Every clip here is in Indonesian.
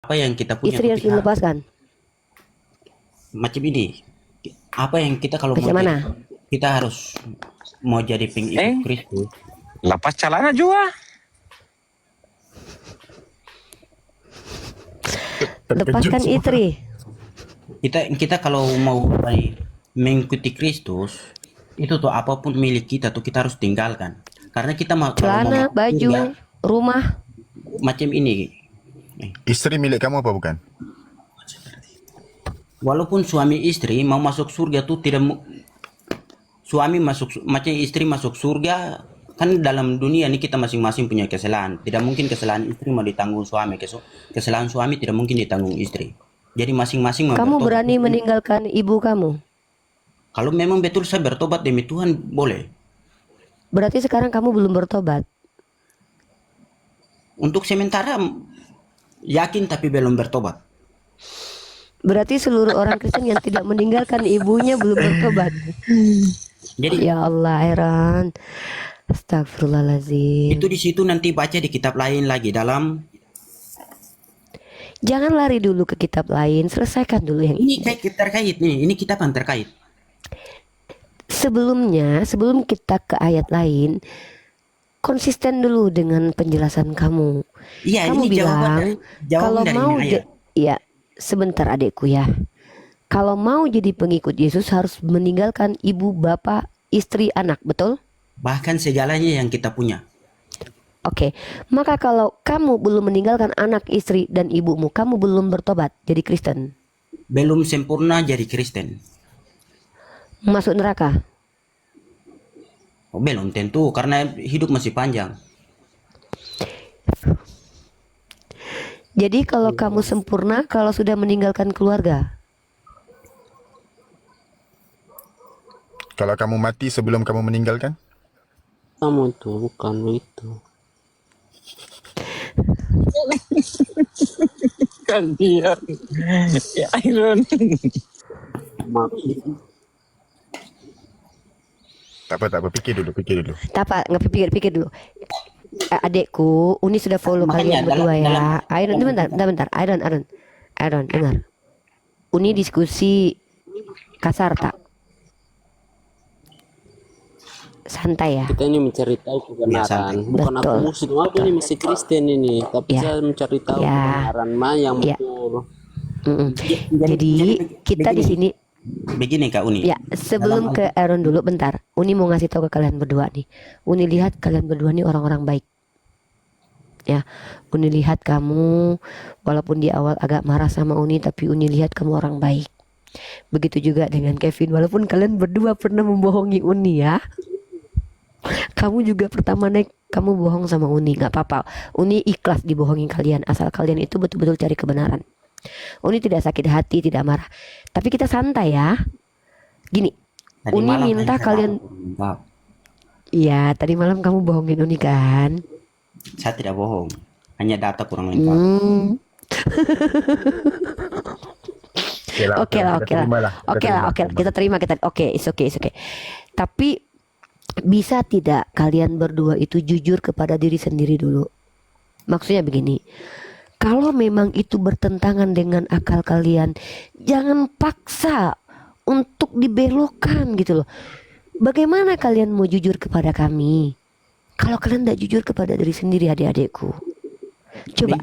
apa yang kita punya Istri tuh harus kita dilepaskan. macam ini. Apa yang kita kalau mau Macam jadi, mana? kita harus mau jadi pengikut Kristus. Lepas celana juga. Lepaskan istri. Kita kalau mau mengikuti Kristus, itu tuh apapun milik kita tuh kita harus tinggalkan. Karena kita kalau mau Celana, masuk surga, baju, rumah. macam ini. Istri milik kamu apa bukan? Walaupun suami istri mau masuk surga tuh tidak suami masuk macam istri masuk surga, kan dalam dunia ini kita masing-masing punya kesalahan. Tidak mungkin kesalahan istri mau ditanggung suami, kesalahan suami tidak mungkin ditanggung istri. Jadi masing-masing Kamu bertobat. berani meninggalkan ibu kamu? Kalau memang betul saya bertobat demi Tuhan, boleh. Berarti sekarang kamu belum bertobat. Untuk sementara yakin tapi belum bertobat. Berarti seluruh orang Kristen yang tidak meninggalkan ibunya belum bertobat. Jadi Ya Allah, heran. Astagfirullahaladzim. itu di situ nanti baca di kitab lain lagi dalam Jangan lari dulu ke kitab lain, selesaikan dulu yang ini ini. terkait nih, ini kitab yang terkait. Sebelumnya, sebelum kita ke ayat lain, konsisten dulu dengan penjelasan kamu. Iya, Kamu ini bilang kalau dari mau ini ayat. ya, sebentar adekku ya. Kalau mau jadi pengikut Yesus harus meninggalkan ibu, bapak, istri, anak, betul? Bahkan segalanya yang kita punya. Oke, maka kalau kamu belum meninggalkan anak, istri, dan ibumu, kamu belum bertobat jadi Kristen. Belum sempurna jadi Kristen. Masuk neraka. Oh, belum tentu karena hidup masih panjang. Jadi kalau kamu sempurna, kalau sudah meninggalkan keluarga. Kalau kamu mati sebelum kamu meninggalkan? Kamu tuh bukan begitu. Gantian. Ya Iron. Maksud Tak apa, pikir dulu. Tak apa, nggak pikir dulu. Adekku, Uni sudah follow Makanya kalian berdua ya. dalam- Iron, bentar. Iron, dengar. Uni diskusi kasar tak? Santai ya. kita ini mencari tahu kebenaran, santai. bukan aku Betul. muslim. Aku ini masih Kristen ini, tapi Ya. saya mencari tahu Ya. kebenaran yang Ya. betul. Mm-mm. Jadi kita di sini Begini Kak Uni. ya, sebelum ke Aaron dulu bentar. Uni mau ngasih tahu ke kalian berdua nih. Uni lihat kalian berdua nih orang-orang baik. Ya, Uni lihat kamu walaupun di awal agak marah sama Uni, tapi Uni lihat kamu orang baik. Begitu juga dengan Kevin, walaupun kalian berdua pernah membohongi Uni ya. Kamu juga pertama naik kamu bohong sama Uni, nggak apa-apa. Uni ikhlas dibohongi kalian asal kalian itu betul-betul cari kebenaran. Uni tidak sakit hati, tidak marah. Tapi kita santai ya. Gini, Tadi Uni malam minta saya kalian. maaf. Iya, tadi malam kamu bohongin Uni kan? Saya tidak bohong. Hanya data kurang lengkap. Oke lah. Kita terima Oke, it's okay. Tapi bisa tidak kalian berdua itu jujur kepada diri sendiri dulu? Maksudnya begini. Kalau memang itu bertentangan dengan akal kalian, jangan paksa untuk dibelokkan gitu loh. Bagaimana kalian mau jujur kepada kami kalau kalian tidak jujur kepada diri sendiri, adik-adikku? Coba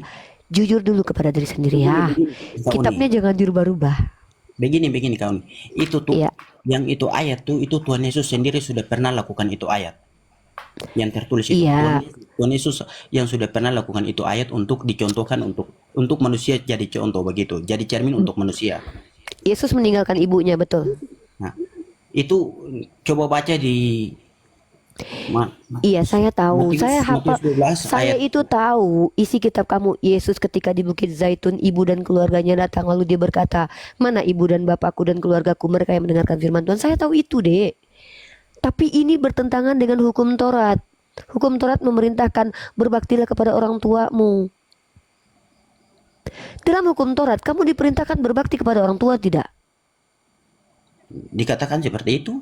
jujur dulu kepada diri sendiri ya. Kitabnya jangan dirubah-rubah. Begini Kak Uni. Itu tuh Iya. yang itu ayat tuh itu Tuhan Yesus sendiri sudah pernah lakukan itu ayat. Yang tertulis itu Iya. Tuhan Yesus yang sudah pernah lakukan itu ayat untuk dicontohkan untuk manusia jadi contoh begitu. Jadi cermin untuk manusia. Yesus meninggalkan ibunya, betul. Nah, itu coba baca di Iya, saya tahu. Matius- Saya hafal. Matius 12 Saya ayat. itu tahu isi kitab kamu. Yesus ketika di Bukit Zaitun, ibu dan keluarganya datang lalu dia berkata, "Mana ibu dan bapakku dan keluargaku, mereka yang mendengarkan firman Tuhan." Saya tahu itu, Dek. Tapi ini bertentangan dengan hukum Taurat. Hukum Taurat memerintahkan berbaktilah kepada orang tuamu. Dalam hukum Taurat, kamu diperintahkan berbakti kepada orang tua tidak? Dikatakan seperti itu.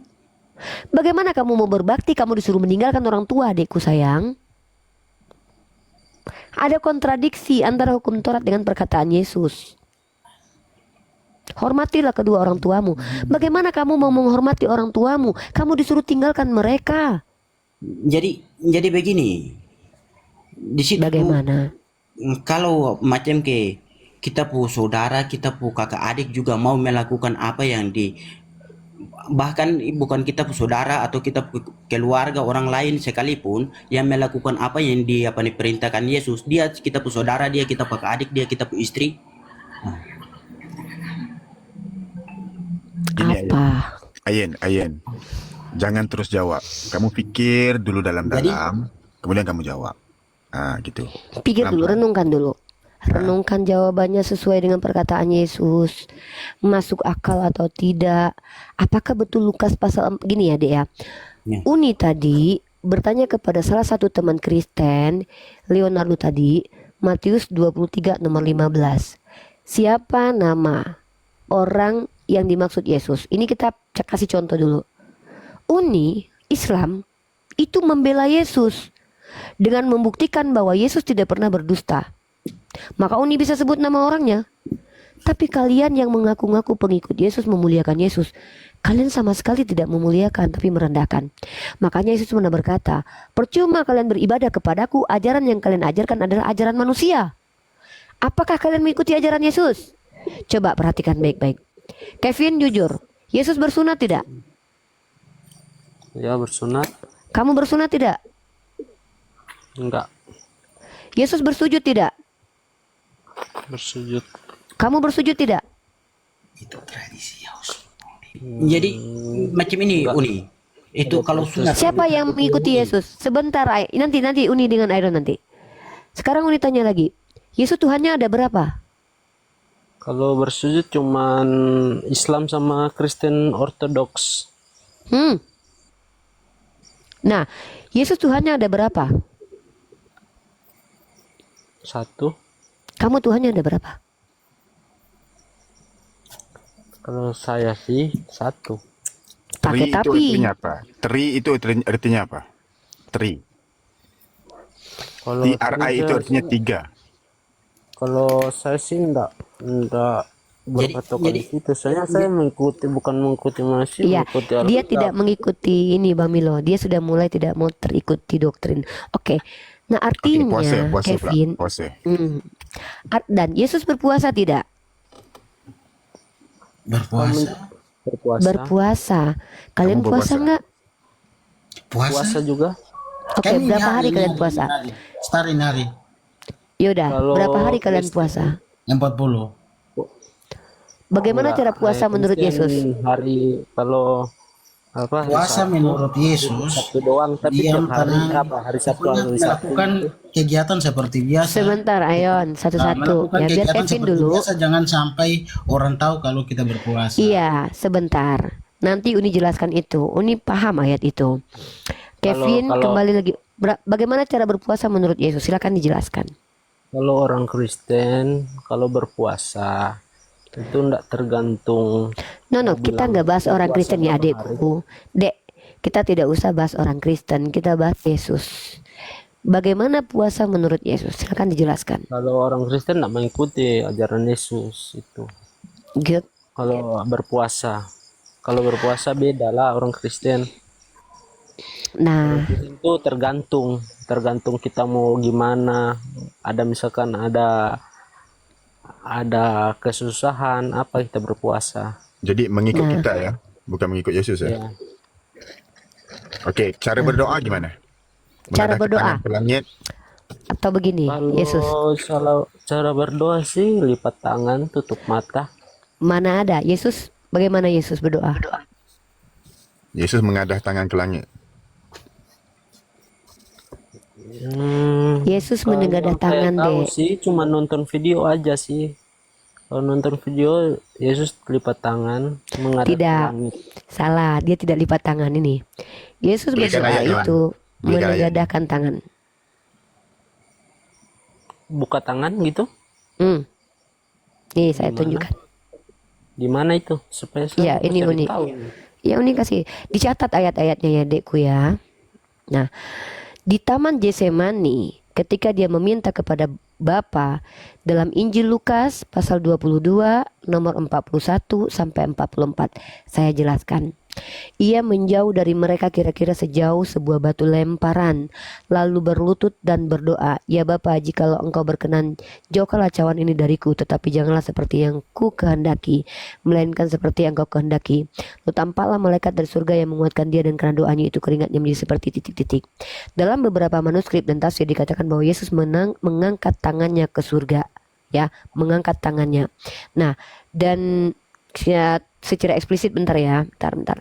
Bagaimana kamu mau berbakti, kamu disuruh meninggalkan orang tua, adikku sayang? Ada kontradiksi antara hukum Taurat dengan perkataan Yesus. Hormatilah kedua orang tuamu. Bagaimana kamu mau menghormati orang tuamu? Kamu disuruh tinggalkan mereka. Jadi begini. Di situ Bagaimana? kalau macam ke kita pu saudara, kita pu kakak adik juga mau melakukan apa yang bahkan bukan kita pu saudara atau kita pu keluarga orang lain sekalipun yang melakukan apa yang diperintahkan Yesus, dia kita pu saudara, dia kita pu kakak adik, dia kita pu istri. Ini Apa? Ayen, jangan terus jawab. Kamu pikir dulu dalam-dalam, kemudian kamu jawab. Gitu. Pikir dulu, renungkan dulu. Renungkan jawabannya sesuai dengan perkataan Yesus. Masuk akal atau tidak? Apakah betul Lukas pasal gini ya, Dek ya? Ya. Uni tadi bertanya kepada salah satu teman Kristen, Leonardo tadi, Matius 23 nomor 15. Siapa nama orang yang dimaksud Yesus? Ini kita kasih contoh dulu. Uni Islam itu membela Yesus dengan membuktikan bahwa Yesus tidak pernah berdusta. Maka Uni bisa sebut nama orangnya. Tapi kalian yang mengaku-ngaku pengikut Yesus memuliakan Yesus, kalian sama sekali tidak memuliakan tapi merendahkan. Makanya Yesus pernah berkata, percuma kalian beribadah kepadaku, ajaran yang kalian ajarkan adalah ajaran manusia. Apakah kalian mengikuti ajaran Yesus? Coba perhatikan baik-baik. Kevin, jujur, Yesus bersunat tidak? Ya, bersunat. Kamu bersunat tidak? Enggak. Yesus bersujud tidak? Bersujud. Kamu bersujud tidak? Itu tradisi Yaus. Jadi macam ini Uni. Itu kalau sunat. Siapa yang mengikuti Yesus? Sebentar, nanti Uni dengan Iron nanti. Sekarang Uni tanya lagi. Yesus Tuhannya ada berapa? Kalau bersujud cuman Islam sama Kristen Ortodoks. Nah, Yesus Tuhannya ada berapa? 1. Kamu Tuhannya ada berapa? Kalau saya sih 1. Pakai Tri itu tapi. artinya apa? Tri itu artinya apa? Tri. Kalau TRI itu artinya 3. Kalau saya sih enggak berpatokan di situ. Saya bukan mengikuti manusia, Iya, mengikuti dia Alkitab. tidak mengikuti ini Bang Milo. Dia sudah mulai tidak mau terikuti doktrin. Oke. Nah, artinya Puasa Kevin, pula. Puasa. dan Yesus berpuasa tidak? Berpuasa. Berpuasa. Kalian Kamu puasa berpuasa? enggak? Puasa juga. Oke, berapa hari kalian puasa? Setahun hari. Yaudah, Kalau berapa hari kalian Kristen- puasa? 40. Bagaimana cara puasa menurut Kristen Yesus? Hari kalau apa? hari Puasa Sabtu, menurut Yesus Sabtu doang, tapi diam tiap hari tenang, hari Sabtu pokoknya hari Sabtu. melakukan kegiatan seperti biasa. Sebentar, Ayon, satu-satu. Melakukan Ya, biar kegiatan Kevin seperti dulu. biasa, jangan sampai orang tahu kalau kita berpuasa. Iya, sebentar. Nanti Uni jelaskan itu. Uni paham ayat itu. Kevin, kalau- kembali lagi. Bagaimana cara berpuasa menurut Yesus? Silakan dijelaskan. Kalau orang Kristen kalau berpuasa itu enggak tergantung. No, kita nggak bahas orang Kristen ya, adekku. Dek, kita tidak usah bahas orang Kristen. Kita bahas Yesus. Bagaimana puasa menurut Yesus? Silakan dijelaskan. Kalau orang Kristen enggak mengikuti ajaran Yesus itu. Good. Kalau berpuasa beda lah orang Kristen. Nah, Itu tergantung kita mau gimana. Ada misalkan ada kesusahan apa kita berpuasa. Jadi mengikut kita ya, bukan mengikut Yesus ya. Ya. Oke, cara berdoa gimana? Cara Menghadap berdoa. tangan ke langit. atau begini, Yesus. Kalau cara berdoa sih lipat tangan, tutup mata. Mana ada Yesus? Bagaimana Yesus berdoa? Yesus mengadah tangan ke langit. Yesus Kalau menengadah yang saya tangan tahu deh. sih cuma nonton video aja sih. Kalau nonton video Yesus lipat tangan menghadap ke Tidak. langit. Salah, dia tidak lipat tangan ini. Yesus Berikan berdoa ayat, Yohan. itu Berikan ayat. menengadahkan tangan. Buka tangan gitu. Nih saya tunjukkan. Di mana itu? Supaya Iya, saya ini cari unik. tahu. Ya unik kasih. Dicatat ayat-ayatnya ya, Dekku ya. Nah, di Taman Getsemani, ketika dia meminta kepada Bapa dalam Injil Lukas pasal 22 nomor 41 sampai 44. Saya jelaskan. Ia menjauh dari mereka kira-kira sejauh sebuah batu lemparan, lalu berlutut dan berdoa, "Ya Bapa, jikalau Engkau berkenan, jauhkanlah cawan ini dariku, tetapi janganlah seperti yang ku kehendaki, melainkan seperti yang Engkau kehendaki." Lalu tampaklah malaikat dari surga yang menguatkan dia, dan karena doanya itu keringatnya menjadi seperti titik-titik. Dalam beberapa manuskrip dan tafsir dikatakan bahwa Yesus mengangkat tangannya ke surga, ya, mengangkat tangannya. Nah, dan ya, secara eksplisit, bentar ya, bentar.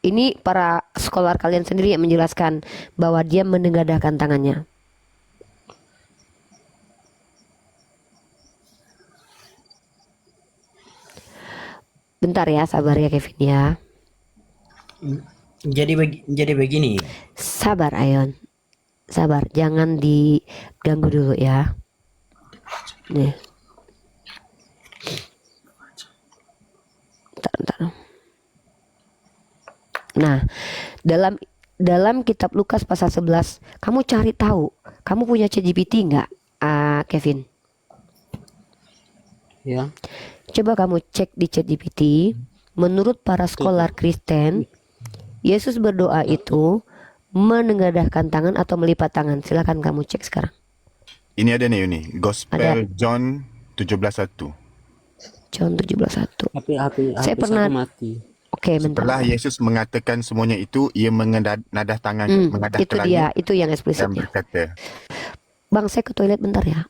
Ini para scholar kalian sendiri yang menjelaskan bahwa dia menengadahkan tangannya. Bentar ya, sabar ya Kevin ya. Jadi begini. Sabar Ayon. Sabar, jangan diganggu dulu ya. Nih. Bentar. Nah, dalam kitab Lukas pasal 11, kamu cari tahu. Kamu punya ChatGPT nggak, Kevin? Ya. Coba kamu cek di ChatGPT. Menurut para scholar Kristen, Yesus berdoa itu menengadahkan tangan atau melipat tangan. Silakan kamu cek sekarang. Ini ada nih Yuni. Gospel Ada. John 17:1. John 17:1. HP Saya pernah- saya mati. Oke, bentar. Setelah Yesus mengatakan semuanya itu, ia mengadah tangan, mengadah Itu ke dia, langit itu yang dan eksplisitnya. berkata, Bang, saya ke toilet bentar ya.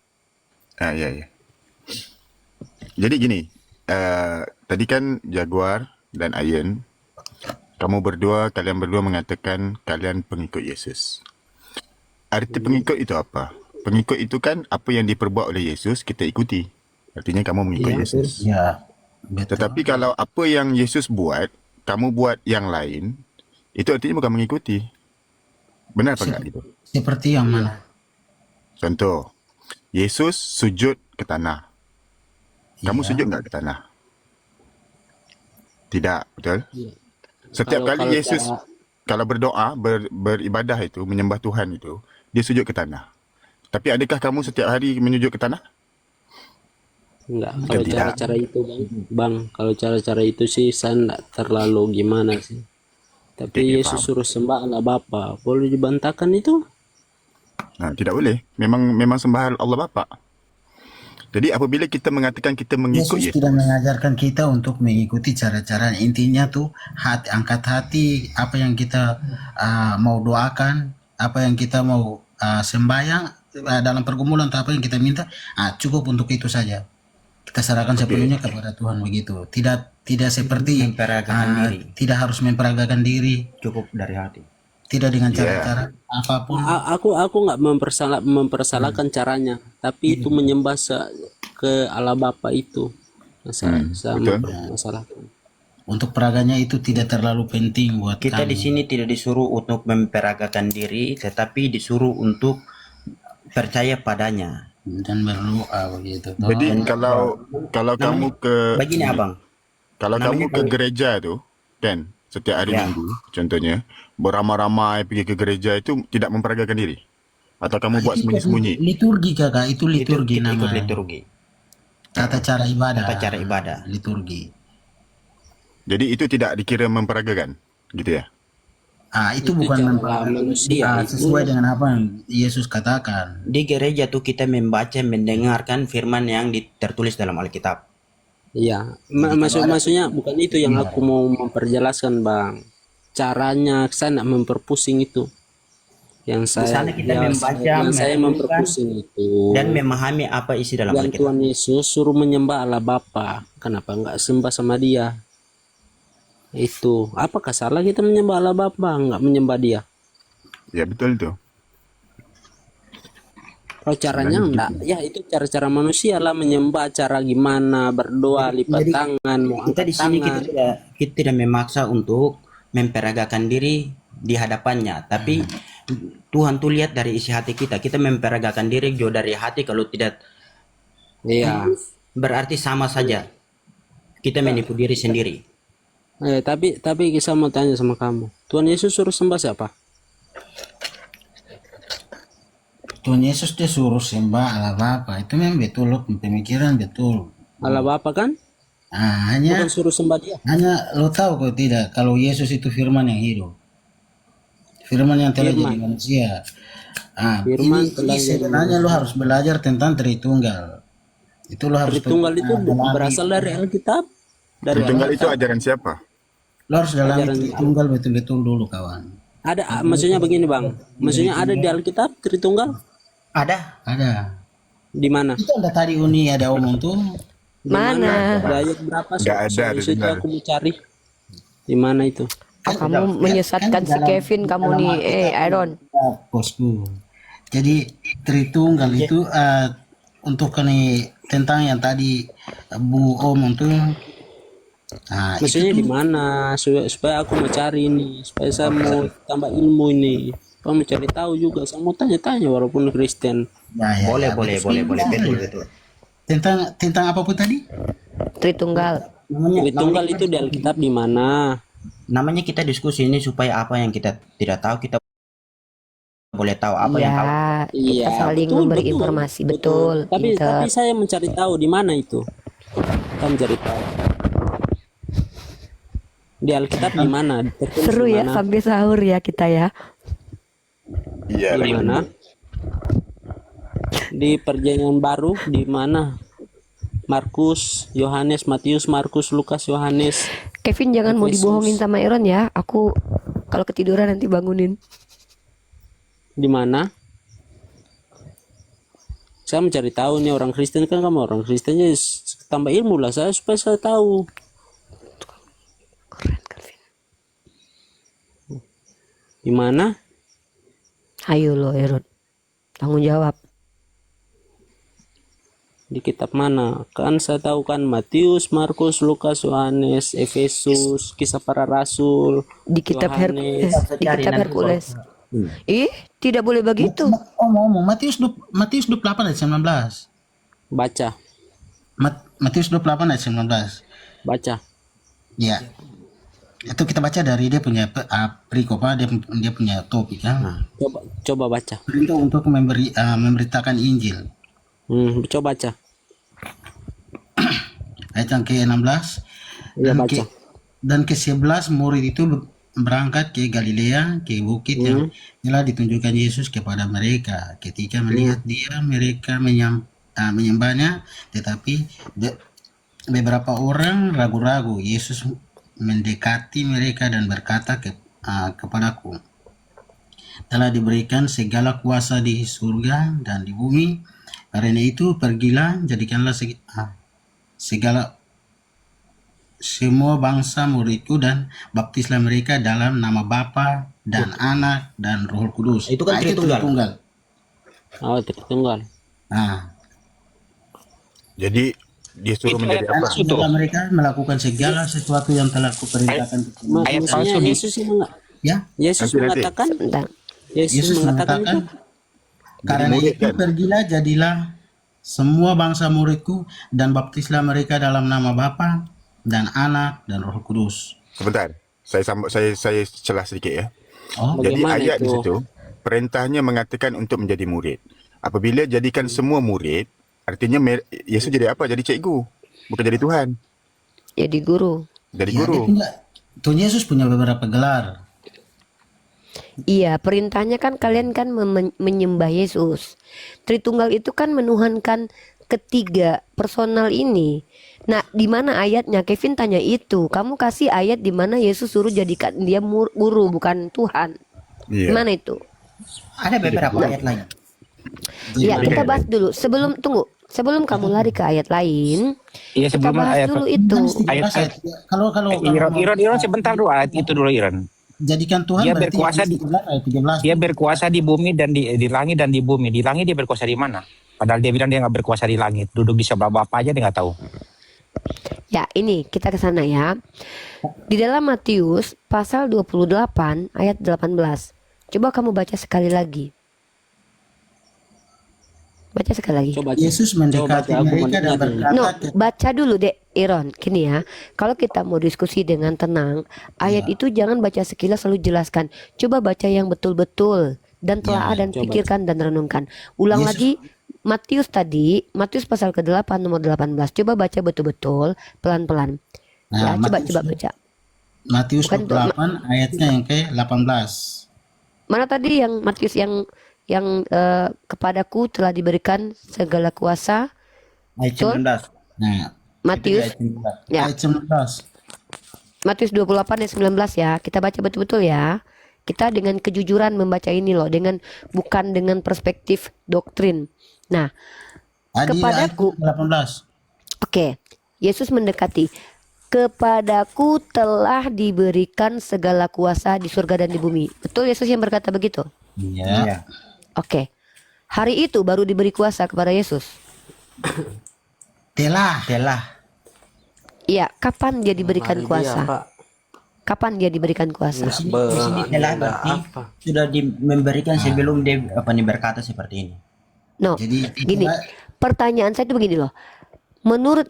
ya. Jadi gini, tadi kan Jaguar dan Ayen, kalian berdua mengatakan kalian pengikut Yesus. Arti pengikut itu apa? Pengikut itu kan apa yang diperbuat oleh Yesus kita ikuti. Artinya kamu mengikut Iya, Yesus. Ya, betul. Tetapi kalau apa yang Yesus buat, kamu buat yang lain, itu artinya bukan mengikuti. Benar apa enggak gitu? Seperti yang mana? Contoh, Yesus sujud ke tanah. Kamu Iya. sujud enggak ke tanah? Tidak, betul? Iya. Setiap Kalau- kali kalau Yesus cara- kalau berdoa, beribadah itu, menyembah Tuhan itu, dia sujud ke tanah. Tapi adakah kamu setiap hari menyujud ke tanah? Enggak, kalau Tidak. cara-cara itu bang, kalau cara-cara itu sih saya enggak terlalu gimana sih. Tapi Oke, Yesus paham. suruh sembah Allah Bapa, boleh dibantahkan itu? Nah, tidak boleh. Memang sembah Allah Bapa. Jadi apabila kita mengatakan kita mengikut Yesus Yesus, tidak mengajarkan kita untuk mengikuti cara-cara. Intinya tuh angkat hati, apa yang kita mau doakan, apa yang kita mau sembahyang dalam pergumulan atau apa yang kita minta, cukup untuk itu saja. Kita serahkan sepenuhnya kepada Tuhan begitu. Tidak seperti Memperagakan diri. tidak harus memperagakan diri, Cukup dari hati. tidak dengan Iya. cara-cara apapun. Aku nggak mempersalahkan caranya, tapi itu menyembah ke Allah Bapa itu. Saya betul. mempermasalahkan. Untuk peraganya itu tidak terlalu penting buat Kita kami. di sini tidak disuruh untuk memperagakan diri, tetapi disuruh untuk percaya padanya. Dan berdoa begitu. Toh. jadi kalau kamu ke Begini abang, kalau kamu ke gereja tu, kan, setiap hari Ya. Minggu, contohnya, beramai-ramai pergi ke gereja itu tidak memperagakan diri, atau kamu buat sembunyi-sembunyi. Liturgi kakak, itu itu liturgi kita ikut namanya. liturgi. Tata cara ibadah. Tata cara ibadah. Liturgi. Jadi itu tidak dikira memperagakan, gitu ya? Itu Itu bukan cara manusia, itu. sesuai dengan apa yang Yesus katakan. Di gereja tuh kita membaca, mendengarkan firman yang tertulis dalam Alkitab. Iya, maksudnya bukan itu yang aku mau memperjelaskan bang. Caranya saya nak memperpusing itu. Yang saya, sana kita membaca, saya merenungkan, memperpusing itu. Dan memahami apa isi dalam yang Alkitab. Tuhan Yesus suruh menyembah Allah Bapa, kenapa enggak sembah sama Dia? Itu, apakah salah kita menyembah Allah Bapa, enggak menyembah Dia? Ya betul itu. Kalau caranya enggak, ya itu cara-cara manusia lah, menyembah cara gimana, berdoa, lipat Jadi, tangan, mau Kita angkat di sini tangan. kita tidak memaksa untuk memperagakan diri di hadapannya, tapi Tuhan tuh lihat dari isi hati kita. Kita memperagakan diri jauh dari hati, kalau tidak Iya. berarti sama saja. Kita menipu diri sendiri. Tapi saya mau tanya sama kamu, Tuhan Yesus suruh sembah siapa? Tuhan Yesus dia suruh sembah Allah Bapa. Itu memang betul loh, pemikiran betul. Allah Bapa kan? Hanya Bukan suruh sembah dia. lo tahu kok tidak kalau Yesus itu firman yang hidup. Firman yang telah jadi manusia. Firman Ini telah jadi sebenarnya lo harus belajar tentang Tritunggal. Itu lo harus Tritunggal itu dalami. berasal dari Alkitab. Dari Tritunggal itu ajaran siapa? Lo harus dalami Tritunggal betul-betul dulu kawan. Ada, maksudnya begini bang. Maksudnya ada di Alkitab Tritunggal? Ada. Di mana? Itu ada tadi Uni ada omong tuh. Di Mana? Di ayat berapa? Nggak ada, Soal itu Tritunggal. aku mau cari. Di mana itu? Kamu menyesatkan si Kevin kamu nih. Aaron. Bosku. Jadi Tritunggal itu untuk ini tentang yang tadi Bu omong tuh. Maksudnya di mana? Supaya aku mau cari ini. Supaya saya mau tambah ilmu ini. Saya mau cari tahu juga. Saya mau tanya-tanya walaupun Kristen. Boleh, betul. Tentang apa pun tadi? Tritunggal. Tritunggal itu di Alkitab di mana? Namanya kita diskusi ini supaya apa yang kita tidak tahu kita boleh tahu, apa yang tahu. Ya, kita Iya, saling betul, memberi betul, informasi. Betul. Tapi Pinter. saya mencari tahu di mana itu. Kita mencari tahu. Di Alkitab di mana? Tertulis Seru di ya mana? sambil sahur ya kita ya. Iya. Di mana? Di Perjanjian Baru di mana? Markus, Yohanes, Matius, Markus, Lukas, Yohanes. Kevin jangan mau Efesus. dibohongin sama Aaron ya. Aku kalau ketiduran nanti bangunin. Di mana? Saya mencari tahu nih orang Kristen kan, kamu orang Kristen jadi tambah ilmu lah saya supaya saya tahu. Keren Kevin. Di mana? Ayo lo Aaron. Tanggung jawab. Di kitab mana? Kan saya tahu kan Matius, Markus, Lukas, Yohanes, Efesus, Kisah Para Rasul, Di kitab Yohanes. Di kitab Hercules. Ih, tidak boleh begitu. Omong Matius 28 ayat 19. Baca, Matius 28 ayat 19. baca. Ya. Itu kita baca dari dia punya perikopa, dia punya topik kan. Coba baca. Perintah untuk memberitakan Injil. Coba baca. Ayat yang ke-16. Iya, baca. Dan ke-11 murid itu berangkat ke Galilea, ke bukit yang telah ditunjukkan Yesus kepada mereka. Ketika melihat dia, mereka menyembahnya, tetapi beberapa orang ragu-ragu. Yesus mendekati mereka dan berkata kepadaku, telah diberikan segala kuasa di surga dan di bumi. Karena itu pergilah, jadikanlah segala semua bangsa muridku dan baptislah mereka dalam nama Bapa dan Anak dan Roh Kudus. Itu kan Tritunggal. Oh, Tritunggal. Nah, Jadi dia suruh menjadi apa? setelah mereka melakukan segala sesuatu yang telah kuperintahkan. Ayat Maksudnya palsu di- Yesus Ya, Yesus Nanti. mengatakan Tentang Yesus mengatakan itu karena murid, itu kan? pergilah jadilah semua bangsa muridku dan baptislah mereka dalam nama Bapa dan Anak dan Roh Kudus. Sebentar. Saya celah sedikit ya. Oh, Jadi Bagaimana ayat di itu? situ perintahnya mengatakan untuk menjadi murid. Apabila jadikan semua murid, artinya Yesus jadi apa? Jadi cikgu, bukan jadi Tuhan. jadi guru. Jadi ya, guru. Tuhan Yesus punya beberapa gelar. Iya, perintahnya kan kalian kan menyembah Yesus. Tritunggal itu kan menuhankan ketiga personal ini. Nah, di mana ayatnya? Kevin tanya itu. Kamu kasih ayat di mana Yesus suruh jadikan dia guru bukan Tuhan. Iya. Mana itu? Ada beberapa ayat lain. Ya, kita bahas dulu. Sebelum kamu lari ke ayat lain, Iya, kita sebelum bahas ayat dulu itu. Kalau Iron sebentar dulu ayat itu dulu Iron. jadikan Tuhan Dia berarti berkuasa ayat 13 ayat 13. Dia berkuasa di bumi dan di langit dan di bumi. Di langit dia berkuasa di mana? Padahal dia bilang dia nggak berkuasa di langit. Duduk di sebelah Bapa aja dia nggak tahu. Ya, ini kita ke sana ya. Di dalam Matius pasal 28 ayat 18. Coba kamu baca sekali lagi. Baca sekali lagi. coba baca. Yesus mendekati Coba baca, aku mereka dan mendengar. berkata, No, baca dulu dek Iron. Gini ya, kalau kita mau diskusi dengan tenang, ayat itu jangan baca sekilas lalu jelaskan. Coba baca yang betul-betul. dan telaah dan coba. pikirkan dan renungkan. Ulang Yesus- lagi Matius tadi, Matius pasal ke-8 nomor 18. Coba baca betul-betul pelan-pelan. Nah, Ya, coba Matius- baca. Matius Bukan itu, 28 ayatnya yang ke-18. Mana tadi yang Matius yang kepadaku telah diberikan segala kuasa. Ayat Betul. 19. Nah, Matius Ayat 19. ya, ayat 19. Matius 28 ayat 19 ya. Kita baca betul-betul ya. Kita dengan kejujuran membaca ini loh, bukan dengan perspektif doktrin. Nah, Kepadaku- Ayat 18. oke. Yesus mendekati. Kepadaku telah diberikan segala kuasa di surga dan di bumi. Betul Yesus yang berkata begitu? Iya. Iya. Oke. Hari itu baru diberi kuasa kepada Yesus. Telah. Telah. Iya, kapan dia diberikan Hari dia, kuasa? Pak. Kapan dia diberikan kuasa? Di sini telah berarti sudah memberikan sebelum dia berkata seperti ini. No, Jadi gini. Pertanyaan saya itu begini loh. Menurut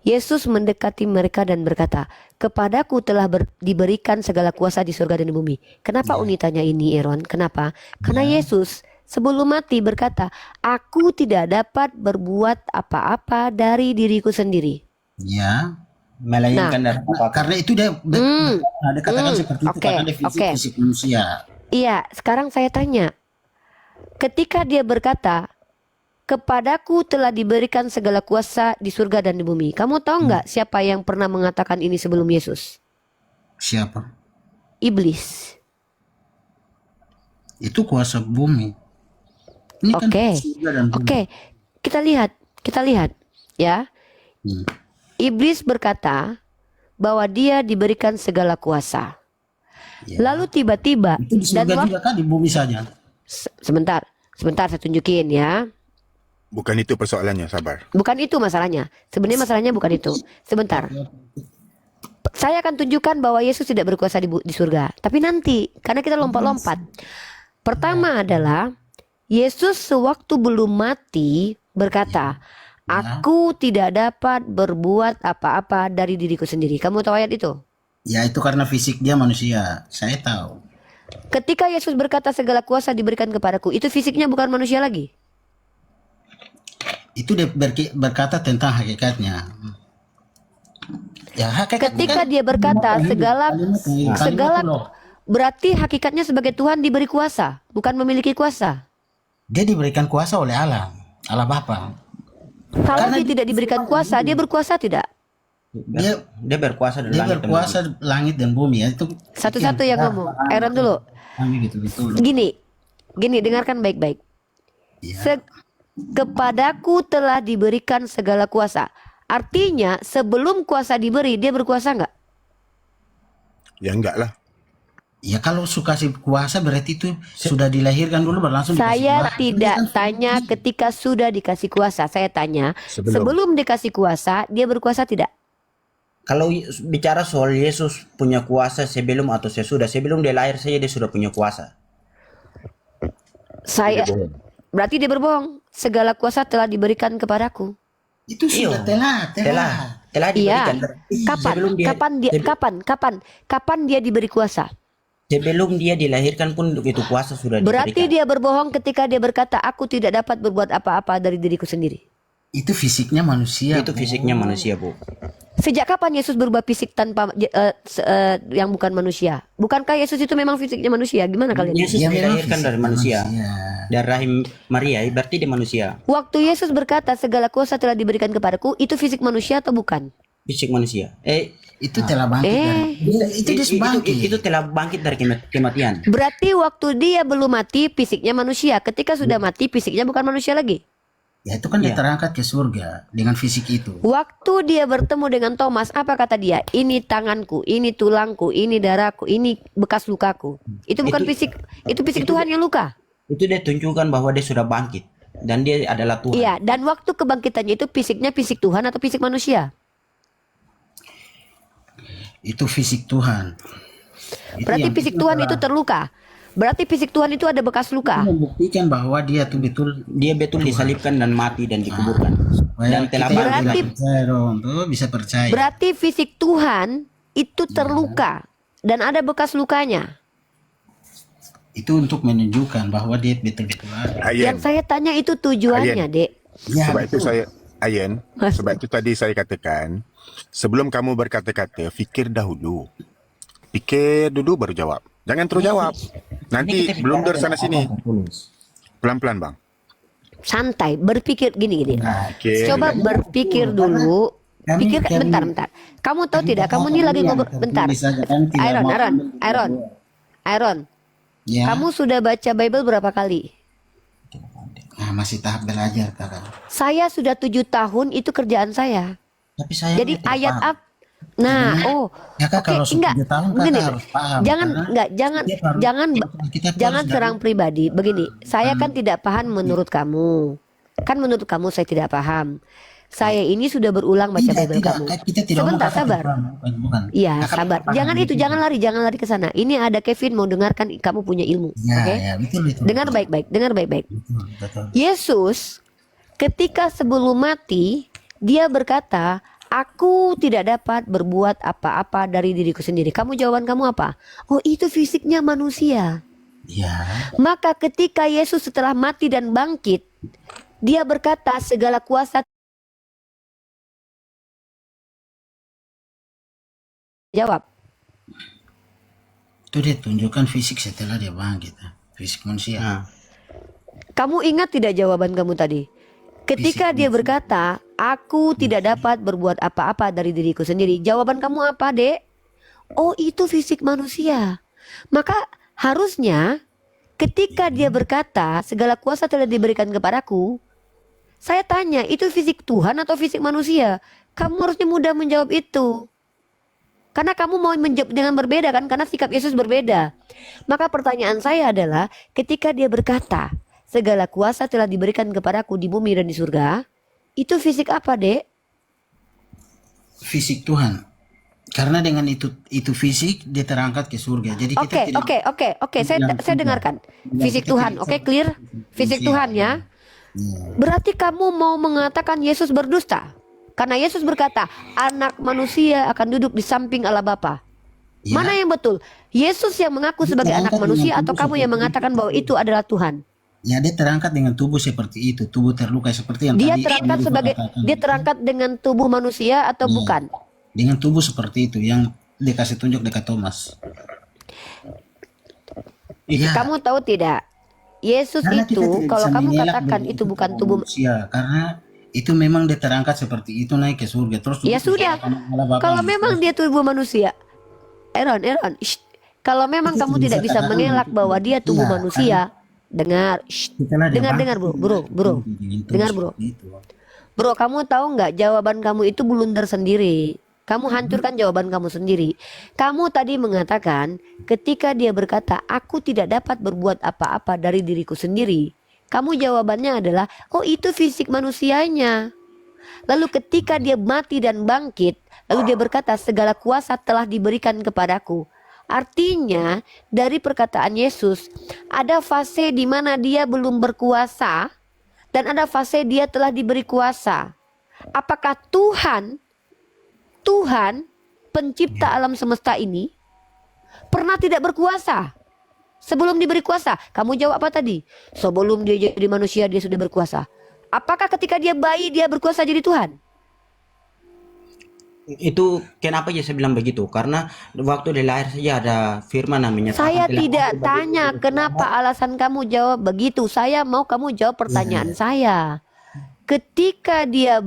Yesus mendekati mereka dan berkata, kepadaku telah diberikan segala kuasa di surga dan di bumi. Kenapa Uni tanya ini, Aaron? Kenapa? Karena Yesus sebelum mati berkata, aku tidak dapat berbuat apa-apa dari diriku sendiri. Ya. Melainkan dari apa? Karena itu dia ada katakan seperti itu Oke, karena dia oke. fisik manusia. Iya, sekarang saya tanya. Ketika dia berkata, kepadaku telah diberikan segala kuasa di surga dan di bumi. Kamu tahu nggak siapa yang pernah mengatakan ini sebelum Yesus? Siapa? Iblis. Itu kuasa bumi. Ini kan Oke. surga dan bumi. Oke, kita lihat ya. Hmm. Iblis berkata bahwa dia diberikan segala kuasa. Ya. Lalu tiba-tiba Itu di surga juga kan, di bumi saja. sebentar saya tunjukin ya. Bukan itu persoalannya, sabar. Bukan itu masalahnya. Sebenarnya masalahnya bukan itu. Sebentar. Saya akan tunjukkan bahwa Yesus tidak berkuasa di surga. Tapi nanti, karena kita lompat-lompat. Pertama adalah Yesus sewaktu belum mati berkata, aku tidak dapat berbuat apa-apa dari diriku sendiri. Kamu tahu ayat itu? Ya itu karena fisik dia manusia. Saya tahu. Ketika Yesus berkata segala kuasa diberikan kepadaku, itu fisiknya bukan manusia lagi. Itu dia berkata tentang hakikatnya. Ya hakikat Ketika kan dia berkata kalimat segala itu loh. berarti hakikatnya sebagai Tuhan diberi kuasa, bukan memiliki kuasa. Dia diberikan kuasa oleh Allah Bapa. Kalau dia tidak diberikan kuasa, dia berkuasa tidak? Dia berkuasa dan Dia langit dan berkuasa langit dan bumi ya itu. Satu-satu yang ngomong. Aaron dulu. Kami gitu betul. Gini, dengarkan baik-baik. Ya. Kepadaku telah diberikan segala kuasa. Artinya sebelum kuasa diberi, dia berkuasa nggak? Ya enggak lah. Ya kalau suka si kuasa berarti itu sudah dilahirkan dulu baru langsung dikasih Saya kuasa. tidak tanya ketika sudah dikasih kuasa. Saya tanya sebelum dikasih kuasa, dia berkuasa tidak? Kalau bicara soal Yesus punya kuasa sebelum atau sesudah, sebelum dia lahir saja dia sudah punya kuasa. Berarti dia berbohong. Segala kuasa telah diberikan kepadaku. Itu sudah telah. Telah Iya. diberikan. Sebelum dia Kapan dia diberi kuasa? sebelum dia dilahirkan pun itu kuasa sudah Berarti diberikan. dia berbohong ketika dia berkata, aku tidak dapat berbuat apa-apa dari diriku sendiri. Itu fisiknya manusia. Itu fisiknya manusia, Bu. Sejak kapan Yesus berubah fisik tanpa yang bukan manusia? Bukankah Yesus itu memang fisiknya manusia? Gimana kalian? Yesus Dia memang dilahirkan fisik dari manusia. manusia. Dari rahim Maria, berarti dia manusia. Waktu Yesus berkata segala kuasa telah diberikan kepadaku, itu fisik manusia atau bukan? Fisik manusia. Itu telah bangkit dari itu dia bangkit. Itu telah bangkit dari kematian. Berarti waktu dia belum mati fisiknya manusia. Ketika sudah mati fisiknya bukan manusia lagi. Ya itu kan dia terangkat ke surga dengan fisik itu. Waktu dia bertemu dengan Thomas, apa kata dia? Ini tanganku, ini tulangku, ini darahku, ini bekas lukaku. Itu bukan fisik, itu fisik Tuhan yang luka. Itu dia tunjukkan bahwa dia sudah bangkit dan dia adalah Tuhan. Iya, dan waktu kebangkitannya itu fisiknya fisik Tuhan atau fisik manusia? Itu fisik Tuhan. Berarti fisik Tuhan itu terluka. Berarti fisik Tuhan itu ada bekas luka. Membuktikan bahwa dia tuh betul Dia betul disalibkan dan mati dan dikuburkan. Dan telah kita bangkit. Berarti- percaya dong, tuh bisa percaya. Berarti fisik Tuhan itu terluka dan ada bekas lukanya. Itu untuk menunjukkan bahwa dia betul-betul ada. Yang Ayen, saya tanya itu tujuannya, Ayen. Dek. Ya, Sebab itu betul. saya Ayen, sebab itu tadi saya katakan, sebelum kamu berkata-kata, fikir dahulu. Pikir dulu baru jawab. Jangan terus jawab. Nanti blunder sana sini. Pelan-pelan, Bang. Santai, berpikir gini. Nah, Oke. Coba berpikir dulu. kami Bentar. Kamu tahu tidak? Kamu ini lagi ngobrol. Bentar. Iron. ya, Kamu sudah baca Bible berapa kali? masih tahap belajar kakak. Saya sudah 7 tahun, itu kerjaan saya. Tapi saya Jadi ayat up. Nah, Ya kak, oke, kalau enggak. 7 tahun Begini, kakak harus paham. jangan karena kita jangan harus serang pribadi. Begini, saya kan tidak paham menurut kamu. Kan menurut kamu saya tidak paham. Saya ini sudah berulang baca Bible kamu. Kita tidak Sebentar, mau kakak sabar. terpaham, bukan. Iya, Kakak sabar. terpaham Jangan lari ke sana. Ini ada Kevin mau dengarkan kamu punya ilmu. Ya, Oke? ya, betul. Dengar baik-baik. Betul. Yesus ketika sebelum mati, dia berkata, aku tidak dapat berbuat apa-apa dari diriku sendiri. Jawaban kamu apa? Oh, itu fisiknya manusia. Ya, Maka ketika Yesus setelah mati dan bangkit, dia berkata segala kuasa jawab. itu dia tunjukkan fisik setelah dia bangkit. Fisik manusia. Nah, Kamu ingat tidak jawaban kamu tadi? Ketika dia berkata, aku tidak dapat berbuat apa-apa dari diriku sendiri. Jawaban kamu apa, Dek? Oh, itu fisik manusia. Maka harusnya ketika dia berkata, segala kuasa telah diberikan kepadaku, saya tanya, itu fisik Tuhan atau fisik manusia? Kamu harusnya mudah menjawab itu. Karena kamu mau menjawab dengan berbeda kan? Karena sikap Yesus berbeda. Maka pertanyaan saya adalah, ketika dia berkata, segala kuasa telah diberikan kepadaku di bumi dan di surga, itu fisik apa, Dek? Fisik Tuhan. Karena dengan itu fisik dia terangkat ke surga. Jadi kita Oke. Saya dengarkan. Fisik Tuhan, oke, clear? Fisik Tuhan ya. Berarti kamu mau mengatakan Yesus berdusta? Karena Yesus berkata, anak manusia akan duduk di samping Allah Bapa. Ya. Mana yang betul? Yesus yang mengaku sebagai anak manusia atau kamu yang mengatakan bahwa itu adalah Tuhan? Ya, dia terangkat dengan tubuh seperti itu, tubuh terluka seperti yang Dia tadi terangkat Ibu sebagai katakan. dia terangkat dengan tubuh manusia atau bukan? Dengan tubuh seperti itu yang dikasih tunjuk dekat Thomas. Ya, Kamu tahu tidak? Yesus karena kita itu tidak kalau bisa kamu mengelak katakan bahwa itu bukan tubuh manusia, karena itu memang dia terangkat seperti itu naik ke surga terus ya duduk di sudah. kanan Allah Bapa. Kalau memang dia tubuh manusia, Aaron, shh. Kalau memang Itu kamu tidak tidak bisa bisa katakan mengelak untuk bahwa dia tubuh iya, manusia, dengar, shh. setelah dia dengar bangkit, bro, dengan tubuh dengar bro. seperti itu. Bro, kamu tahu nggak jawaban kamu itu blunder sendiri. Kamu hancurkan jawaban kamu sendiri. Kamu tadi mengatakan ketika dia berkata, aku tidak dapat berbuat apa-apa dari diriku sendiri. Kamu jawabannya adalah, oh itu fisik manusianya. Lalu ketika dia mati dan bangkit, lalu dia berkata, segala kuasa telah diberikan kepadaku. Artinya dari perkataan Yesus, ada fase di mana dia belum berkuasa dan ada fase dia telah diberi kuasa. Apakah Tuhan pencipta alam semesta ini pernah tidak berkuasa sebelum diberi kuasa? Kamu jawab apa tadi? Sebelum dia jadi manusia dia sudah berkuasa. Apakah ketika dia bayi dia berkuasa jadi Tuhan? itu kenapa ya saya bilang begitu? Karena waktu dia lahir saja ada firman namanya. Saya tidak tanya kenapa alasan kamu jawab begitu. Saya mau kamu jawab pertanyaan saya. Ketika dia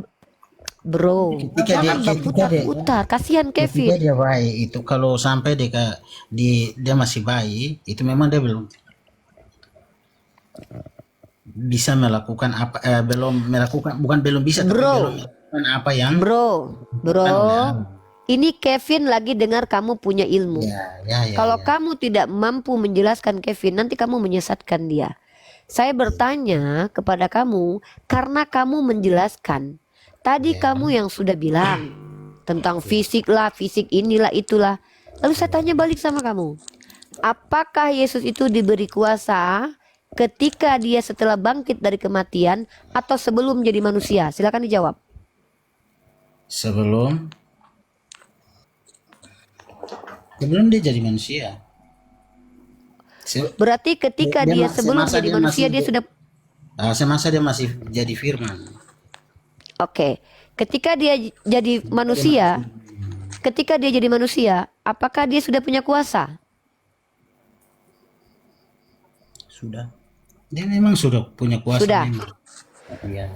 bro, Ketika jangan dia- berputar-putar. Kasihan Ketika Kevin. dia bayi itu kalau sampai dia masih bayi itu memang dia belum bisa melakukan apa belum melakukan bukan belum bisa tapi Bro. belum melakukan apa yang Bro, ini Kevin lagi dengar kamu punya ilmu. ya Kalau kamu tidak mampu menjelaskan Kevin, nanti kamu menyesatkan dia. Saya bertanya kepada kamu karena kamu menjelaskan. Tadi kamu yang sudah bilang tentang fisik lah, fisik inilah, itulah. Lalu saya tanya balik sama kamu. Apakah Yesus itu diberi kuasa ketika dia setelah bangkit dari kematian atau sebelum jadi manusia? Silakan dijawab. sebelum dia jadi manusia. Se- Berarti ketika dia sebelum semasa jadi dia manusia masih dia sudah semasa dia masih jadi firman. oke. Ketika dia jadi manusia, apakah dia sudah punya kuasa? Sudah. Dia memang sudah punya kuasa. Sudah. Memang. Iya.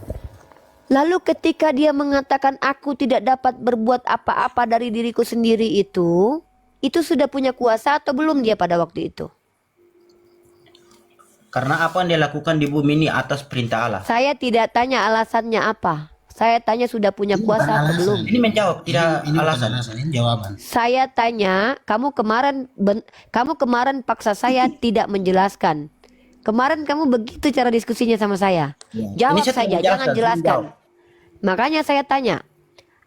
Lalu ketika dia mengatakan aku tidak dapat berbuat apa-apa dari diriku sendiri itu sudah punya kuasa atau belum dia pada waktu itu? Karena apa yang dia lakukan di bumi ini atas perintah Allah. Saya tidak tanya alasannya apa. Saya tanya sudah punya Ini kuasa bukan atau alasan. belum. Ini menjawab, tidak Ini bukan alasan. alasan, ini jawaban. Saya tanya, kamu kemarin paksa saya tidak menjelaskan. Kemarin kamu begitu cara diskusinya sama saya. Jawab Ini saya saja, tidak jangan menjelaskan, jelaskan. jawab. Makanya saya tanya,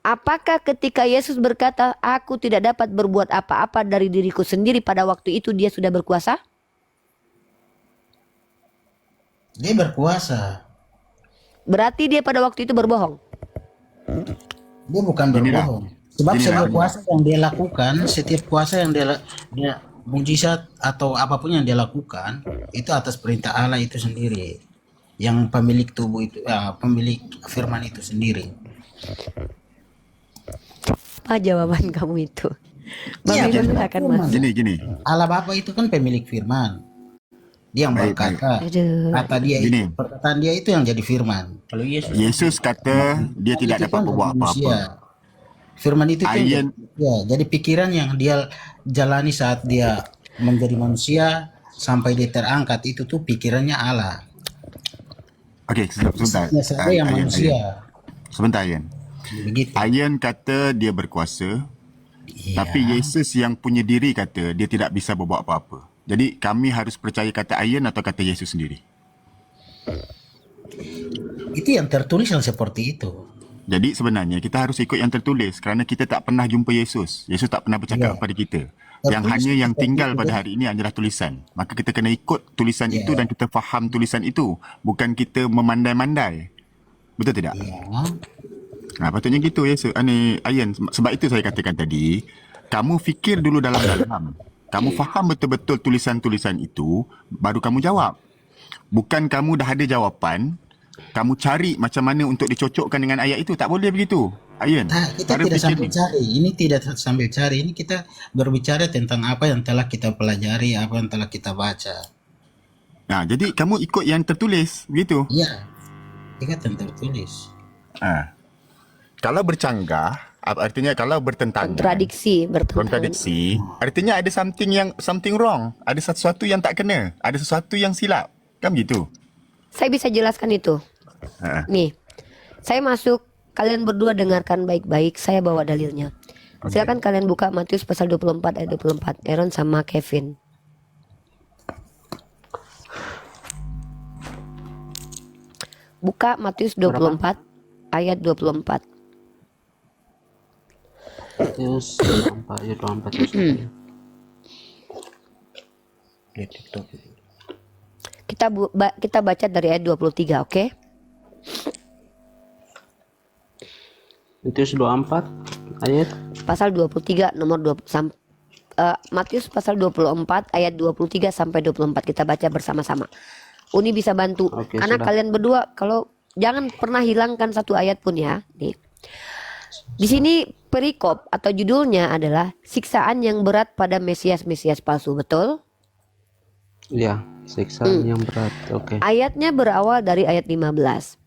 apakah ketika Yesus berkata, aku tidak dapat berbuat apa-apa dari diriku sendiri pada waktu itu dia sudah berkuasa? Dia berkuasa. Berarti dia pada waktu itu berbohong. Dia bukan Inilah. berbohong. Sebab Inilah. setiap kuasa yang dia lakukan, setiap kuasa yang dia mujizat atau apapun yang dia lakukan itu atas perintah Allah itu sendiri. Yang pemilik tubuh itu, pemilik firman itu sendiri. Apa jawaban kamu itu? Iya, Bang Iman benar. akan masuk. Gini. Allah Bapa itu kan pemilik firman. Dia yang Baik, berkata, Aduh. kata dia Gini. itu, perkataan dia itu yang jadi firman. Kalau Yesus Yesus kata dia tidak Itu dapat kan berbuat manusia. apa-apa. Firman itu kan Ayen. jadi pikiran yang dia jalani saat dia menjadi manusia sampai dia terangkat itu tuh pikirannya Allah. Okey, sebentar. Ya, saya yang Ayen. manusia. Sebentar, Ayen. Begitu. Ayen kata dia berkuasa, Iya. tapi Yesus yang punya diri kata dia tidak bisa berbuat apa-apa. Jadi kami harus percaya kata Ayen atau kata Yesus sendiri. Itu yang tertulis yang seperti itu. Jadi sebenarnya kita harus ikut yang tertulis kerana kita tak pernah jumpa Yesus. Yesus tak pernah bercakap kepada kita. Yang hanya yang tinggal pada hari ini adalah tulisan. Maka kita kena ikut tulisan itu dan kita faham tulisan itu. Bukan kita memandai-mandai. Betul tidak? Ya. Nah, patutnya gitu Yesus. Ayen, sebab itu saya katakan tadi, kamu fikir dulu dalam-dalam. Kamu faham betul-betul tulisan-tulisan itu, baru kamu jawab. Bukan kamu dah ada jawapan, kamu cari macam mana untuk dicocokkan dengan ayat itu. Tak boleh begitu. Ayen, Kita cara tidak fikir sambil ni. cari. Ini tidak sambil cari. Ini kita berbicara tentang apa yang telah kita pelajari, apa yang telah kita baca. Nah, jadi kamu ikut yang tertulis, begitu. Iya. Itu kan tertulis. Kalau bercanggah, artinya kalau bertentangan, kontradiksi, artinya ada something wrong, ada sesuatu yang tak kena, ada sesuatu yang silap. Kan begitu? Saya bisa jelaskan itu. Nih, saya masuk, kalian berdua dengarkan baik-baik, saya bawa dalilnya. Silakan kalian buka Matius pasal 24 ayat 24, Aaron sama Kevin. Buka Matius 24 ayat 24. Matius 24 ayat 24. Di TikTok itu. Kita baca dari ayat 23, oke? Matius 24 ayat Pasal 23 nomor 20 Matius pasal 24 ayat 23 sampai 24 kita baca bersama-sama. Uni bisa bantu Oke, karena sudah. kalian berdua kalau jangan pernah hilangkan satu ayat pun ya. Nih. Di sini perikop atau judulnya adalah siksaan yang berat pada Mesias palsu, betul? ya siksaan yang berat. Oke. Ayatnya berawal dari ayat 15.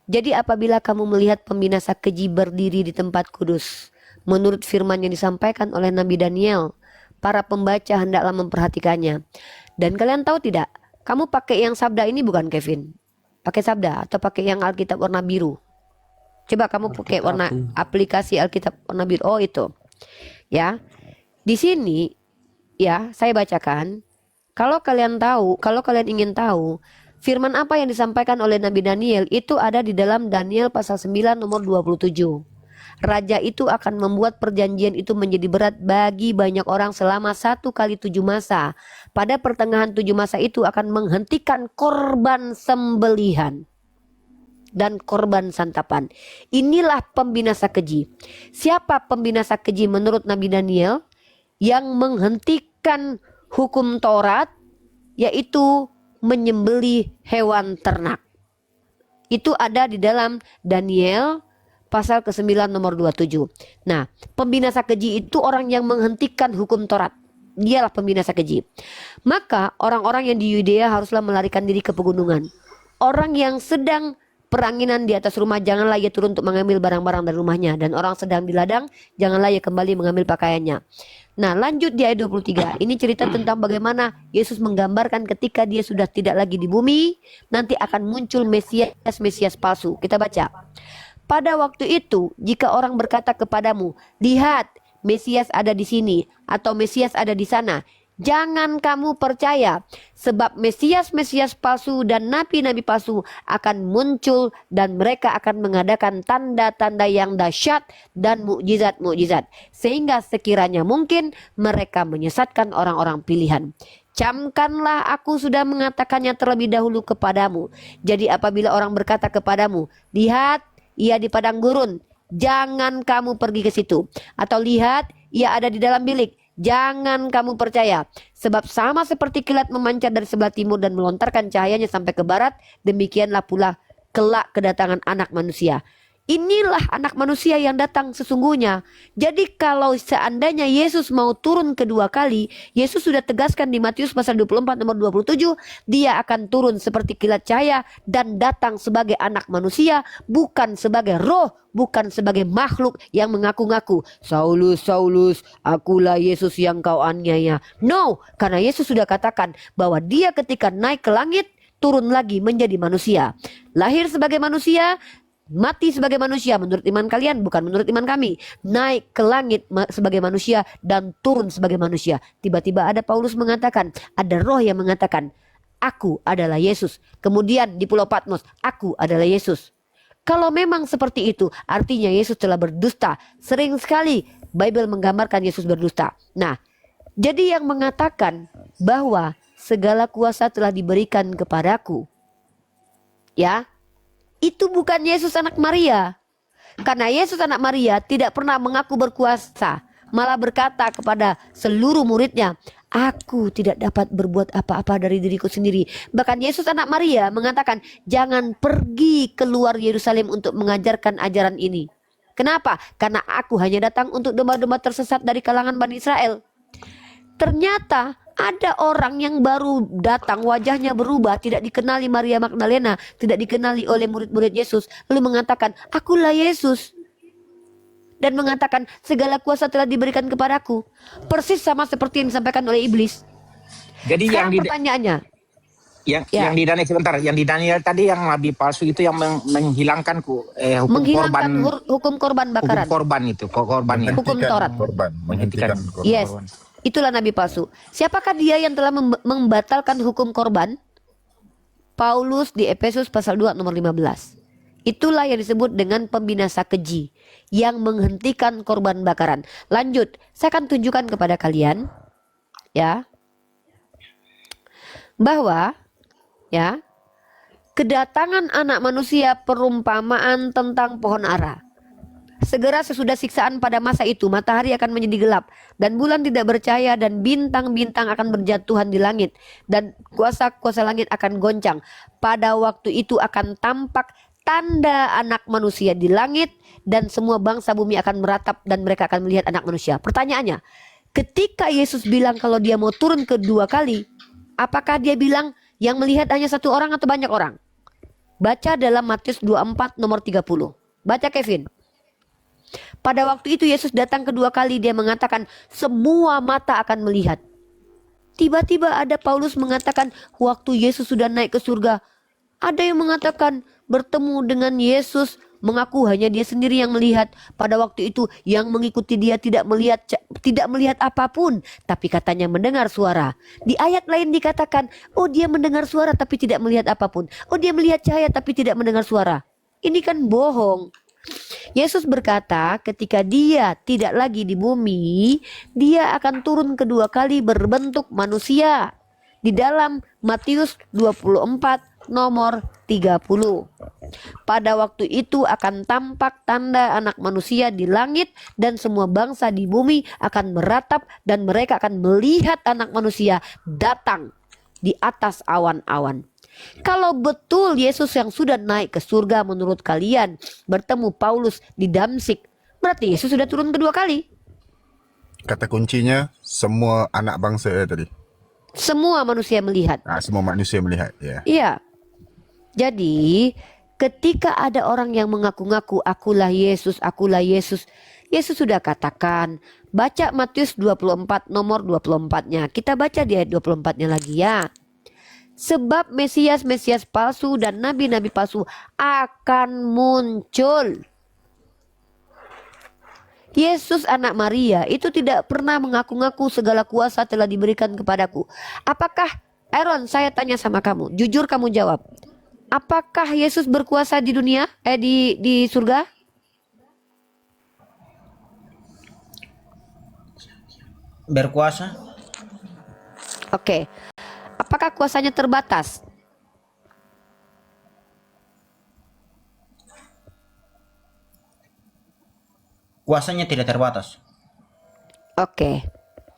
Jadi apabila kamu melihat pembinasa keji berdiri di tempat kudus, menurut firman yang disampaikan oleh Nabi Daniel, para pembaca hendaklah memperhatikannya. Dan kalian tahu tidak, kamu pakai yang sabda ini bukan Kevin? Pakai sabda atau pakai yang Alkitab warna biru? Coba kamu pakai warna aplikasi Alkitab warna biru. Oh itu. Ya. Di sini ya, saya bacakan. Kalau kalian ingin tahu firman apa yang disampaikan oleh Nabi Daniel itu ada di dalam Daniel pasal 9 nomor 27. Raja itu akan membuat perjanjian itu menjadi berat bagi banyak orang selama 1 kali 7 masa. Pada pertengahan 7 masa itu akan menghentikan korban sembelihan dan korban santapan. Inilah pembinasa keji. Siapa pembinasa keji menurut Nabi Daniel? Yang menghentikan hukum Taurat yaitu menyembelih hewan ternak. Itu ada di dalam Daniel pasal ke-9 nomor 27. Nah, pembinasa keji itu orang yang menghentikan hukum Taurat. Dialah pembinasa keji. Maka orang-orang yang di Yudea haruslah melarikan diri ke pegunungan. Orang yang sedang peranginan di atas rumah, janganlah ia turun untuk mengambil barang-barang dari rumahnya. Dan orang sedang di ladang, janganlah ia kembali mengambil pakaiannya. Nah, lanjut di ayat 23. Ini cerita tentang bagaimana Yesus menggambarkan ketika dia sudah tidak lagi di bumi, nanti akan muncul Mesias palsu. Kita baca. Pada waktu itu, jika orang berkata kepadamu, lihat, Mesias ada di sini, atau Mesias ada di sana, jangan kamu percaya, sebab Mesias-Mesias palsu dan nabi-nabi palsu akan muncul dan mereka akan mengadakan tanda-tanda yang dahsyat dan mukjizat-mukjizat, sehingga sekiranya mungkin mereka menyesatkan orang-orang pilihan. Camkanlah, aku sudah mengatakannya terlebih dahulu kepadamu. Jadi apabila orang berkata kepadamu, lihat, ia di padang gurun, jangan kamu pergi ke situ. Atau lihat, ia ada di dalam bilik, jangan kamu percaya. Sebab sama seperti kilat memancar dari sebelah timur dan melontarkan cahayanya sampai ke barat, demikianlah pula kelak kedatangan anak manusia. Inilah anak manusia yang datang sesungguhnya. Jadi kalau seandainya Yesus mau turun kedua kali, Yesus sudah tegaskan di Matius pasal 24 nomor 27, dia akan turun seperti kilat cahaya dan datang sebagai anak manusia, bukan sebagai roh, bukan sebagai makhluk yang mengaku-ngaku, Saulus, Saulus, akulah Yesus yang kau aniaya. No, karena Yesus sudah katakan bahwa dia ketika naik ke langit, turun lagi menjadi manusia. Lahir sebagai manusia, mati sebagai manusia menurut iman kalian, bukan menurut iman kami. Naik ke langit sebagai manusia dan turun sebagai manusia. Tiba-tiba ada Paulus mengatakan, ada roh yang mengatakan, aku adalah Yesus. Kemudian di Pulau Patmos, aku adalah Yesus. Kalau memang seperti itu, artinya Yesus telah berdusta. Sering sekali Bible menggambarkan Yesus berdusta. Nah, jadi yang mengatakan bahwa segala kuasa telah diberikan kepadaku, ya, itu bukan Yesus anak Maria. Karena Yesus anak Maria tidak pernah mengaku berkuasa, malah berkata kepada seluruh muridnya, aku tidak dapat berbuat apa-apa dari diriku sendiri. Bahkan Yesus anak Maria mengatakan, jangan pergi keluar Yerusalem untuk mengajarkan ajaran ini. Kenapa? Karena aku hanya datang untuk domba-domba tersesat dari kalangan Bani Israel. Ternyata ada orang yang baru datang, wajahnya berubah, tidak dikenali Maria Magdalena, tidak dikenali oleh murid-murid Yesus, lalu mengatakan, akulah Yesus. Dan mengatakan, segala kuasa telah diberikan kepadaku. Persis sama seperti yang disampaikan oleh iblis. Jadi sekarang pertanyaannya, yang di Daniel sebentar, yang di Daniel tadi yang nabi palsu itu yang menghilangkan hukum korban bakaran, hukum korban itu, korbannya. hukum Taurat. Menghentikan korban. Yes, itulah nabi palsu. Siapakah dia yang telah membatalkan hukum korban? Paulus di Efesus pasal 2 nomor 15. Itulah yang disebut dengan pembinasa keji yang menghentikan korban bakaran. Lanjut, saya akan tunjukkan kepada kalian, ya, bahwa, ya, kedatangan anak manusia perumpamaan tentang pohon ara. Segera sesudah siksaan pada masa itu, matahari akan menjadi gelap, dan bulan tidak bercahaya, dan bintang-bintang akan berjatuhan di langit, dan kuasa-kuasa langit akan goncang. Pada waktu itu akan tampak tanda anak manusia di langit, dan semua bangsa bumi akan meratap, dan mereka akan melihat anak manusia. Pertanyaannya, ketika Yesus bilang kalau dia mau turun kedua kali, apakah dia bilang yang melihat hanya satu orang atau banyak orang? Baca dalam Matius 24 nomor 30. Baca Kevin. Pada waktu itu Yesus datang kedua kali, dia mengatakan semua mata akan melihat. Tiba-tiba ada Paulus mengatakan waktu Yesus sudah naik ke surga. Ada yang mengatakan bertemu dengan Yesus, mengaku hanya dia sendiri yang melihat. Pada waktu itu yang mengikuti dia tidak melihat apapun, tapi katanya mendengar suara. Di ayat lain dikatakan, oh dia mendengar suara tapi tidak melihat apapun. Oh dia melihat cahaya tapi tidak mendengar suara. Ini kan bohong. Yesus berkata ketika dia tidak lagi di bumi, dia akan turun kedua kali berbentuk manusia. Di dalam Matius 24 nomor 30. Pada waktu itu akan tampak tanda anak manusia di langit, dan semua bangsa di bumi akan meratap, dan mereka akan melihat anak manusia datang di atas awan-awan. Kalau betul Yesus yang sudah naik ke surga menurut kalian bertemu Paulus di Damsik, berarti Yesus sudah turun kedua kali. Kata kuncinya semua anak bangsa tadi. Semua manusia melihat. Semua manusia melihat. Ya. Iya. Jadi ketika ada orang yang mengaku-ngaku akulah Yesus, Yesus sudah katakan, baca Matius 24 nomor 24-nya. Kita baca di ayat 24-nya lagi ya. Sebab Mesias palsu dan nabi-nabi palsu akan muncul. Yesus anak Maria itu tidak pernah mengaku-ngaku segala kuasa telah diberikan kepadaku. Apakah, Aaron, saya tanya sama kamu, jujur kamu jawab. Apakah Yesus berkuasa di dunia? Di surga? Berkuasa? Oke. Apakah kuasanya terbatas? Kuasanya tidak terbatas. Oke.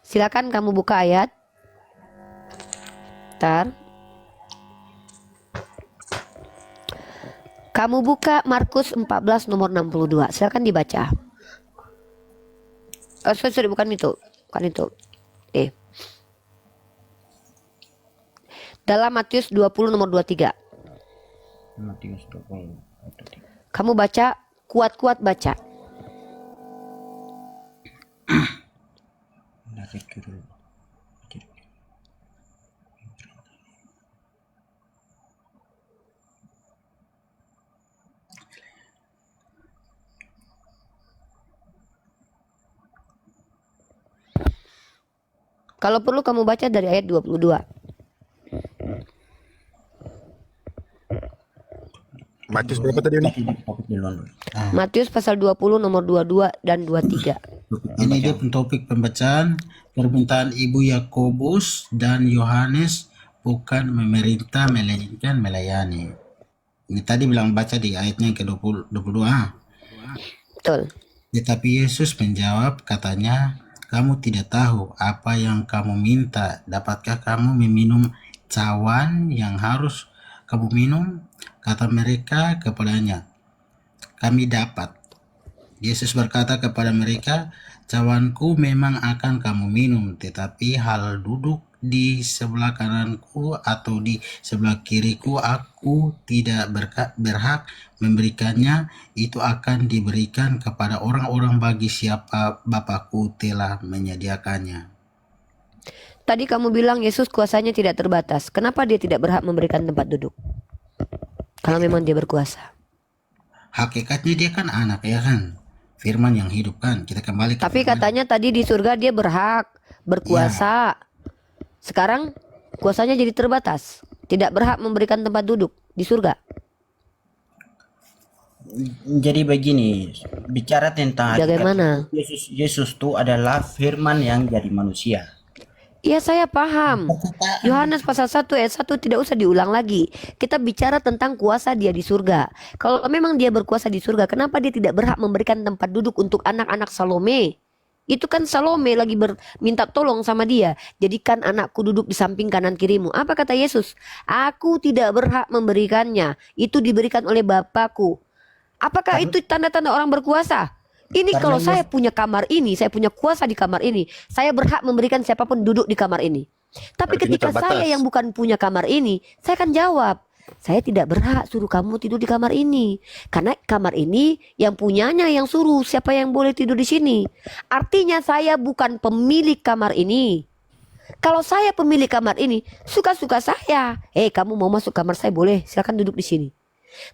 Silakan kamu buka ayat. Bentar. Kamu buka Markus 14 nomor 62. Silakan dibaca. Oh, sorry, bukan itu. Bukan itu. Dalam Matius 20 nomor 23. Matius 20. Kamu baca, kuat-kuat baca. Kalau perlu kamu baca dari ayat 22. Matius berapa tadi ini? Matius pasal 20 nomor 22 dan 23. Ini dia topik pembacaan. Permintaan Ibu Yakobus dan Yohanes bukan memerintah melainkan melayani. Ini tadi bilang baca di ayatnya yang ke-22. Betul. Tetapi Yesus menjawab, katanya, kamu tidak tahu apa yang kamu minta. Dapatkah kamu meminum cawan yang harus kamu minum? Kata mereka kepadanya, kami dapat. Yesus berkata kepada mereka, cawanku memang akan kamu minum, tetapi hal duduk di sebelah kananku atau di sebelah kiriku aku tidak berhak memberikannya. Itu akan diberikan kepada orang-orang bagi siapa Bapakku telah menyediakannya. Tadi kamu bilang Yesus kuasanya tidak terbatas. Kenapa dia tidak berhak memberikan tempat duduk? Kalau memang dia berkuasa. Hakikatnya dia kan anak, ya kan? Firman yang hidup kan. Kita kembali ke Tapi firman. katanya tadi di surga dia berhak berkuasa. Sekarang kuasanya jadi terbatas. Tidak berhak memberikan tempat duduk di surga. Jadi begini, bicara tentang Bagaimana? Yesus itu adalah firman yang jadi manusia. Iya, saya paham. Yohanes pasal 1 ayat 1 tidak usah diulang lagi. Kita bicara tentang kuasa dia di surga. Kalau memang dia berkuasa di surga, kenapa dia tidak berhak memberikan tempat duduk untuk anak-anak Salome? Itu kan Salome lagi minta tolong sama dia. Jadikan anakku duduk di samping kanan kirimu. Apa kata Yesus? Aku tidak berhak memberikannya. Itu diberikan oleh Bapakku. Apakah itu tanda-tanda orang berkuasa? Ini kalau saya punya kamar ini, saya punya kuasa di kamar ini, saya berhak memberikan siapapun duduk di kamar ini. Tapi Artinya ketika terbatas. saya yang bukan punya kamar ini, saya akan jawab, saya tidak berhak suruh kamu tidur di kamar ini. Karena kamar ini yang punyanya yang suruh siapa yang boleh tidur di sini. Artinya saya bukan pemilik kamar ini. Kalau saya pemilik kamar ini, suka-suka saya. Kamu mau masuk kamar saya boleh, silakan duduk di sini.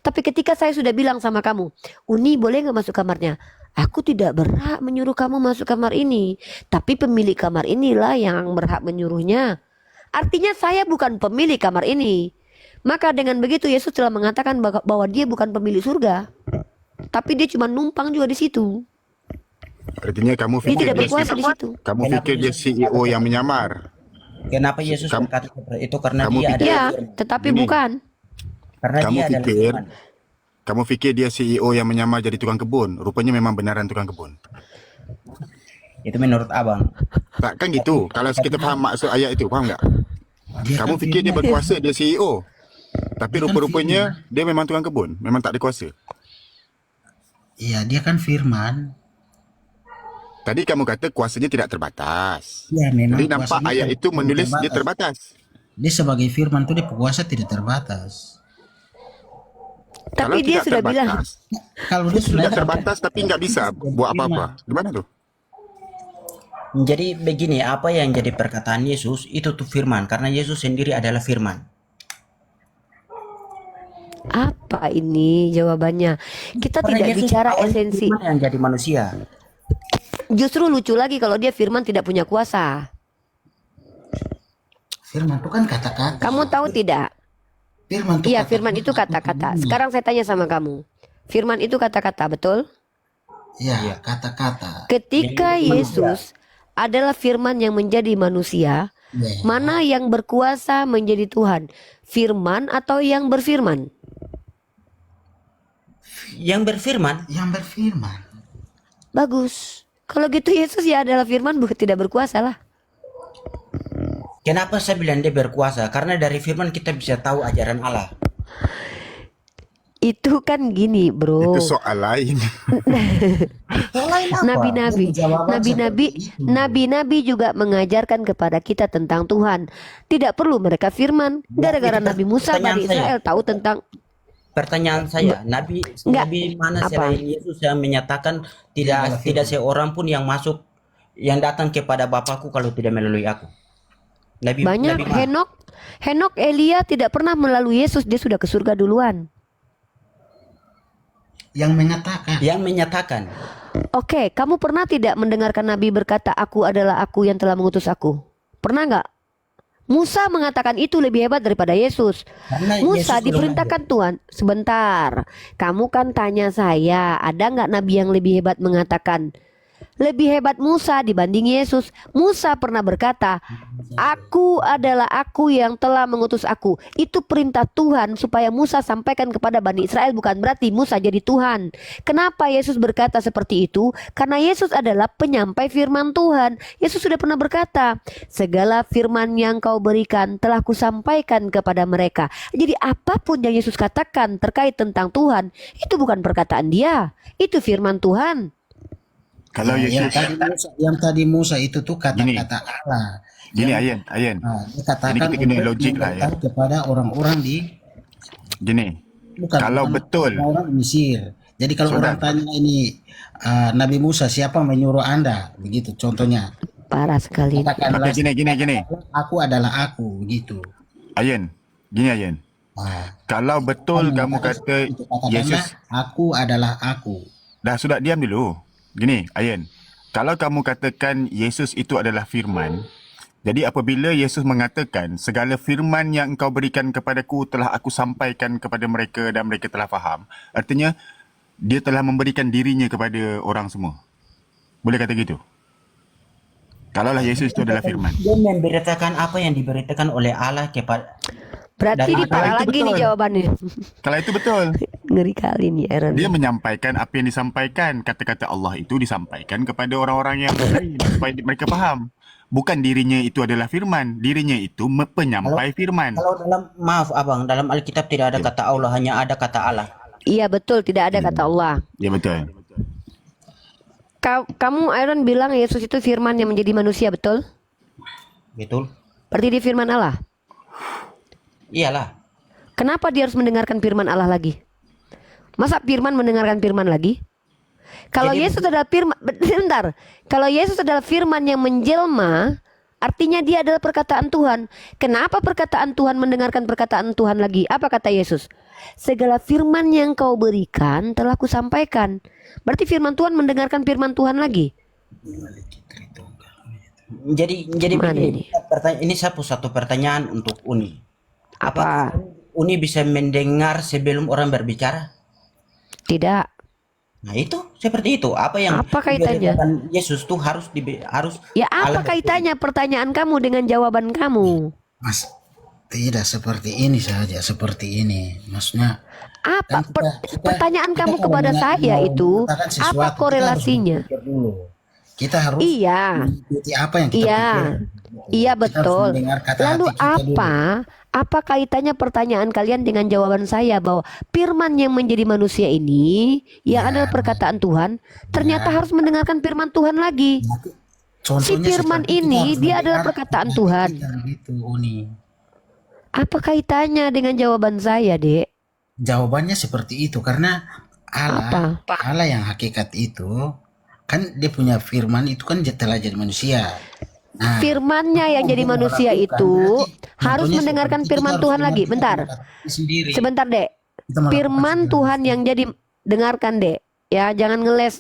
Tapi ketika saya sudah bilang sama kamu, Uni boleh gak masuk kamarnya? Aku tidak berhak menyuruh kamu masuk kamar ini. Tapi pemilik kamar inilah yang berhak menyuruhnya. Artinya saya bukan pemilik kamar ini. Maka dengan begitu Yesus telah mengatakan bahwa dia bukan pemilik surga. Tapi dia cuma numpang juga di situ. Artinya kamu Dia fikir tidak dia, berkuasa di situ. kamu fikir dia CEO yang menyamar. Kenapa Yesus berkata seperti itu? Karena kamu dia pikir- Ya, adalah tetapi Gini. bukan. karena Kamu dia adalah pikir firman. kamu fikir dia CEO yang menyamar jadi tukang kebun. Rupanya memang benaran tukang kebun. Itu menurut abang. Tak kan gitu. Kalau kita paham maksud ayat itu, paham nggak? Dia Kamu kan fikir dia firman. berkuasa, dia CEO. Tapi Dia kan rupa-rupanya firman. dia memang tukang kebun, memang tak ada kuasa. Iya, dia kan firman. Tadi kamu kata kuasanya tidak terbatas. Ya, memang Jadi nampak kuasanya ayat itu tidak menulis dia terbatas. terbatas. Dia sebagai firman tuh dia kuasa tidak terbatas. Kalau Tapi dia tidak sudah bilang, terbatas, Kalau dia sudah tidak terbatas tapi nggak bisa buat apa-apa. Gimana tuh? Jadi begini, apa yang jadi perkataan Yesus itu tuh firman, karena Yesus sendiri adalah firman. apa ini jawabannya? Kita Karena tidak Yesus bicara awalnya esensi. firman yang jadi manusia. Justru lucu lagi kalau dia firman tidak punya kuasa. firman itu kan kata-kata. Kamu tahu tidak? Firman itu Iya, kata-kata. firman itu kata-kata. Sekarang saya tanya sama kamu. Firman itu kata-kata, betul? Ya, kata-kata. Ketika Yesus adalah firman yang menjadi manusia, Ya. mana yang berkuasa menjadi Tuhan? Firman atau yang berfirman? Yang berfirman, Yang berfirman. Bagus. Kalau gitu Yesus ya adalah firman, bukan tidak berkuasa lah. kenapa saya bilang dia berkuasa? Karena dari firman kita bisa tahu ajaran Allah. Itu kan gini, bro. Itu soal lain. Nabi-nabi, Jawaban nabi-nabi, seperti itu. nabi-nabi juga mengajarkan kepada kita tentang Tuhan. Tidak perlu mereka firman. Gara-gara itu Nabi Musa, pertanyaan Bani saya. Israel tahu tentang. Pertanyaan saya, nabi Enggak. nabi mana Apa? selain Yesus yang menyatakan tidak seorang pun yang masuk yang datang kepada Bapakku kalau tidak melalui aku. Nabi Banyak. nabi mana? Henok, Elia tidak pernah melalui Yesus. Dia sudah ke surga duluan. Yang mengatakan. Yang menyatakan. Oke, kamu pernah tidak mendengarkan Nabi berkata, aku adalah aku yang telah mengutus aku? Pernah nggak? Musa mengatakan itu lebih hebat daripada Yesus. Karena Musa Yesus belum diperintahkan Tuhan. Sebentar, kamu kan tanya saya, ada nggak Nabi yang lebih hebat mengatakan? Lebih hebat Musa dibanding Yesus. Musa pernah berkata, aku adalah aku yang telah mengutus aku. Itu perintah Tuhan supaya Musa sampaikan kepada Bani Israel, bukan berarti Musa jadi Tuhan. Kenapa Yesus berkata seperti itu? Karena Yesus adalah penyampai firman Tuhan. Yesus sudah pernah berkata, segala firman yang kau berikan telah kusampaikan kepada mereka. Jadi apapun yang Yesus katakan terkait tentang Tuhan, itu bukan perkataan dia, itu firman Tuhan. Kalau yang Yesus, tadi Musa itu tuh kata-kata Allah. gini Yang- Ayen. dikatakan Ini kita kena untuk logik lah, ya. memberitahu kepada orang-orang di Gini, bukan kalau bukan betul, orang di Mesir. Jadi kalau Saudara. orang tanya ini Nabi Musa siapa menyuruh Anda begitu contohnya. Parah sekali. Katakanlah Oke, gini. aku adalah aku begitu. Ayen, gini Ayen. Nah, Kalau betul kamu kata katakanlah Yesus, aku adalah aku. dah sudah diam dulu. Gini, Ayen. Kalau kamu katakan Yesus itu adalah firman, jadi apabila Yesus mengatakan segala firman yang engkau berikan kepadaku telah aku sampaikan kepada mereka dan mereka telah faham, artinya dia telah memberikan dirinya kepada orang semua. Boleh kata gitu? Kalaulah Yesus itu adalah firman. Dia memberitakan apa yang diberitakan oleh Allah kepada. Berarti Dan diparah itu lagi nih betul. jawabannya. Kalau itu betul, Ngeri kali nih Aaron. dia menyampaikan apa yang disampaikan. Kata-kata Allah itu disampaikan kepada orang-orang yang lain supaya mereka faham. Bukan dirinya itu adalah firman, dirinya itu penyampai firman. Kalau maaf abang, dalam Alkitab tidak ada kata Allah, hanya ada kata Allah. Iya betul, tidak ada kata Allah. Ya betul. Kamu Aaron bilang Yesus itu firman yang menjadi manusia, betul? Betul? Berarti dia firman Allah. Iyalah. Kenapa dia harus mendengarkan firman Allah lagi? Masa firman mendengarkan firman lagi? Kalau Jadi- Yesus adalah firman, bentar. Kalau Yesus adalah firman yang menjelma, artinya dia adalah perkataan Tuhan. Kenapa perkataan Tuhan mendengarkan perkataan Tuhan lagi? Apa kata Yesus? Segala firman yang kau berikan telah kusampaikan. Berarti firman Tuhan mendengarkan firman Tuhan lagi. Jadi Mana begini, ini? ini satu pertanyaan untuk Uni. Apa? Uni bisa mendengar sebelum orang berbicara? Tidak. Nah itu seperti itu. Apa yang Apa kaitannya? diberitakan Yesus tuh harus Ya apa Allah kaitannya pertanyaan kamu dengan jawaban kamu? Mas, tidak seperti ini saja, seperti ini. Maksudnya Apa kan pertanyaan kita kamu kalau kepada saya mau itu? mengatakan sesuatu, Apa kita harus korelasinya? berpikir dulu. Kita harus Iya, mengikuti apa yang kita iya. pikirkan. Iya Kita harus betul. mendengar kata Lalu hati kita dulu. apa kaitannya pertanyaan kalian dengan jawaban saya bahwa firman yang menjadi manusia ini yang adalah perkataan Tuhan ternyata harus mendengarkan firman Tuhan lagi. Si Contohnya firman seperti kita ini harus dia adalah mendengar perkataan hati Tuhan. kita gitu, Uni. Apa kaitannya dengan jawaban saya, Dek? Jawabannya seperti itu karena Allah, Apa? Allah yang hakikat itu kan dia punya firman itu kan telah jadi manusia. Nah, Firmannya yang jadi untuk manusia melakukan, itu berarti harus contohnya mendengarkan seperti firman kita harus Tuhan lagi. mendengarkan Bentar. kata hati sendiri. Sebentar, Dek. Kita melakukan Firman segala Tuhan sesuatu. yang jadi dengarkan, Dek. Ya, jangan ngeles.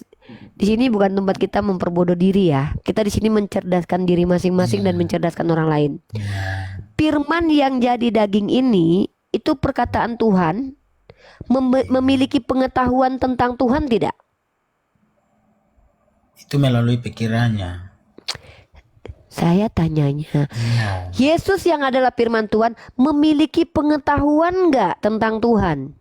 Di sini bukan tempat kita memperbodoh diri ya. Kita di sini mencerdaskan diri masing-masing dan mencerdaskan orang lain. Firman yang jadi daging ini itu perkataan Tuhan memiliki pengetahuan tentang Tuhan tidak? Itu melalui pikirannya. Saya tanyanya, Iya. Yesus yang adalah firman Tuhan memiliki pengetahuan nggak tentang Tuhan?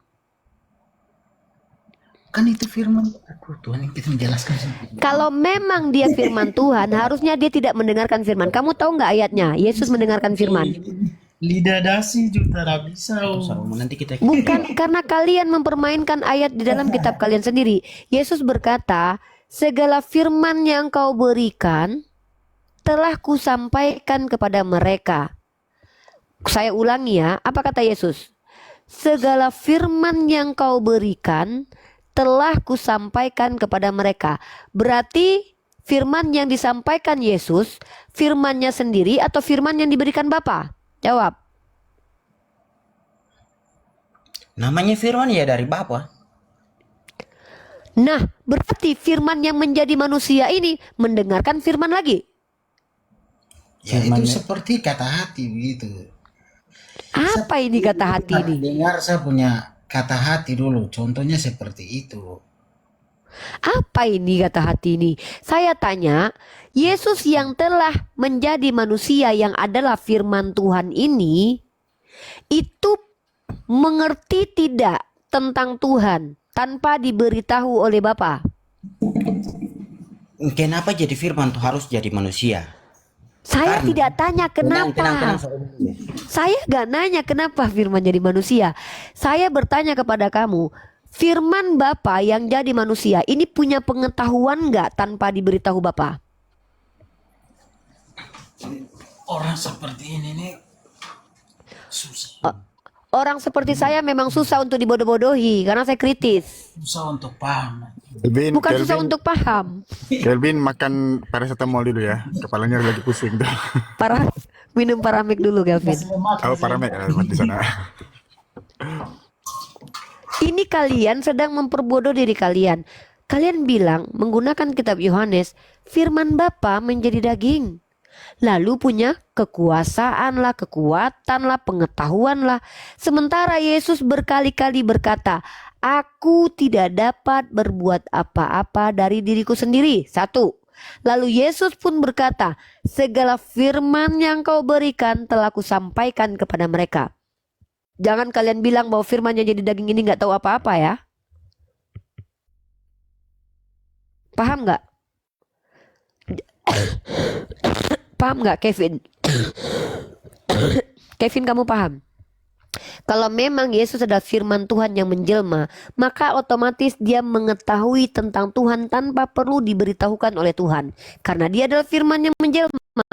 Kan itu firman. Aduh, Tuhan yang kita menjelaskan sendiri. Kalau memang dia firman Tuhan, harusnya dia tidak mendengarkan firman. Kamu tahu nggak ayatnya? Yesus mendengarkan firman. Lidah dasi juga tak bisa. Salomo, nanti kita Bukan karena kalian mempermainkan ayat di dalam kitab kalian sendiri. Yesus berkata, segala firman yang kau berikan telah kusampaikan kepada mereka. Saya ulangi ya, apa kata Yesus? Segala firman yang kau berikan telah kusampaikan kepada mereka. Berarti firman yang disampaikan Yesus, firmannya sendiri atau firman yang diberikan Bapa? Jawab. namanya firman ya dari Bapa. Nah, berarti firman yang menjadi manusia ini mendengarkan firman lagi. Ya itu seperti kata hati begitu. Apa ini kata hati ini? Dengar saya punya kata hati dulu. Contohnya seperti itu. Apa ini kata hati ini? Saya tanya, Yesus yang telah menjadi manusia yang adalah firman Tuhan ini, itu mengerti tidak tentang Tuhan tanpa diberitahu oleh Bapa? Kenapa jadi firman tuh harus jadi manusia? Saya Karena- tidak tanya kenapa. Tenang, Salomo. Saya gak nanya kenapa firman jadi manusia. Saya bertanya kepada kamu, firman Bapa yang jadi manusia ini punya pengetahuan gak tanpa diberitahu Bapa? Orang seperti ini nih susah. Orang seperti saya memang susah untuk dibodoh-bodohi karena saya kritis. Susah untuk paham. Bukan susah untuk paham. Kelvin makan paracetamol dulu ya. Kepalanya lagi pusing tuh. Minum Paramik dulu, Gavin. Oh, paramek di sana. Ini kalian sedang memperbodoh diri kalian. Kalian bilang menggunakan kitab Yohanes, firman Bapa menjadi daging. Lalu punya kekuasaan lah, kekuatan lah, pengetahuan lah. Sementara Yesus berkali-kali berkata, aku tidak dapat berbuat apa-apa dari diriku sendiri. 1. Lalu Yesus pun berkata, segala firman yang kau berikan telah kusampaikan kepada mereka. Jangan kalian bilang bahwa firman yang jadi daging ini nggak tahu apa-apa ya. Paham nggak? Paham nggak, Kevin? Kevin, kamu paham? Kalau memang Yesus adalah firman Tuhan yang menjelma, maka otomatis dia mengetahui tentang Tuhan tanpa perlu diberitahukan oleh Tuhan. Karena dia adalah firman yang menjelma.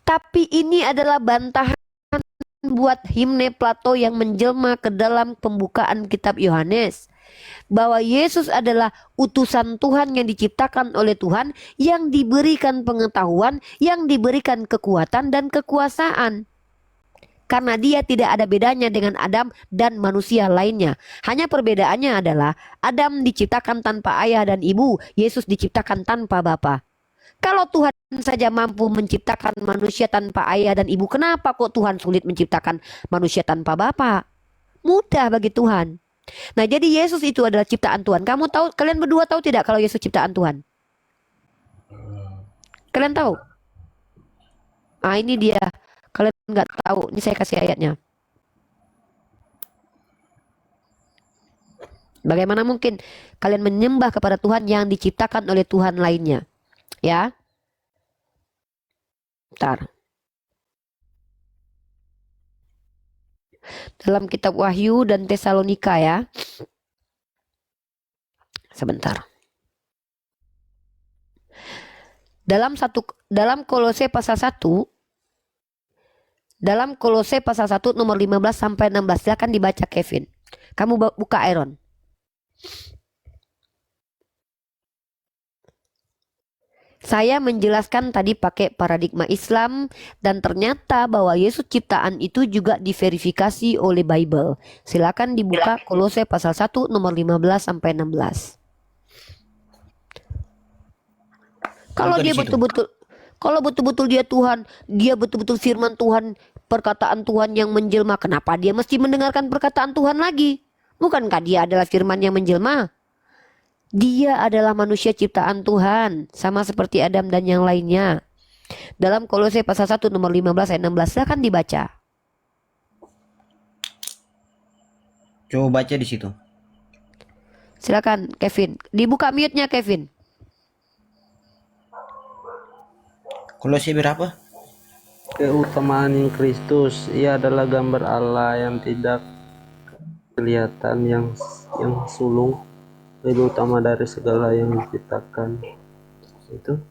Tapi ini adalah bantahan buat himne Plato yang menjelma ke dalam pembukaan kitab Yohanes. Bahwa Yesus adalah utusan Tuhan yang diciptakan oleh Tuhan, yang diberikan pengetahuan, yang diberikan kekuatan dan kekuasaan. Karena dia tidak ada bedanya dengan Adam dan manusia lainnya. Hanya perbedaannya adalah Adam diciptakan tanpa ayah dan ibu, Yesus diciptakan tanpa bapa. Kalau Tuhan saja mampu menciptakan manusia tanpa ayah dan ibu, kenapa kok Tuhan sulit menciptakan manusia tanpa bapa? Mudah bagi Tuhan. Nah, jadi Yesus itu adalah ciptaan Tuhan. Kamu tahu, kalian berdua tahu tidak kalau Yesus ciptaan Tuhan? Kalian tahu? Ah, ini dia. Kalian nggak tahu. Ini saya kasih ayatnya. Bagaimana mungkin kalian menyembah kepada Tuhan yang diciptakan oleh Tuhan lainnya? Ya. Bentar. Dalam kitab Wahyu dan Tesalonika ya. Sebentar. Dalam Kolose pasal 1 nomor 15 sampai 16 silakan dibaca Kevin. Kamu buka Aaron. Saya menjelaskan tadi pakai paradigma Islam dan ternyata bahwa Yesus ciptaan itu juga diverifikasi oleh Bible. Silakan dibuka Kolose pasal 1 nomor 15 sampai 16. Kalau dia betul-betul dia Tuhan, dia betul-betul firman Tuhan, perkataan Tuhan yang menjelma, kenapa dia mesti mendengarkan perkataan Tuhan lagi? Bukankah dia adalah firman yang menjelma? Dia adalah manusia ciptaan Tuhan, sama seperti Adam dan yang lainnya. Dalam Kolose pasal 1 nomor 15 ayat 16 silakan dibaca. Coba baca di situ. Silakan Kevin, dibuka mute-nya Kevin. Kolose berapa? Keutamaan Kristus, ia adalah gambar Allah yang tidak kelihatan, yang sulung, lebih utama dari segala yang diciptakan. Itu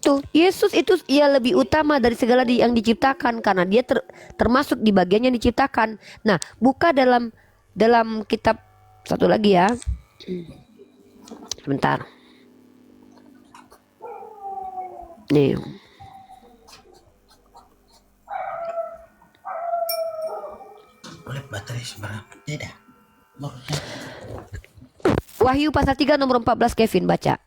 Tuh, Yesus itu ia lebih utama dari segala yang diciptakan karena dia termasuk di bagian yang diciptakan. Nah, buka dalam kitab satu lagi ya. Sebentar. Nih. Boleh baterai seberapa? Tidak. Wahyu pasal 3 nomor 14 Kevin baca.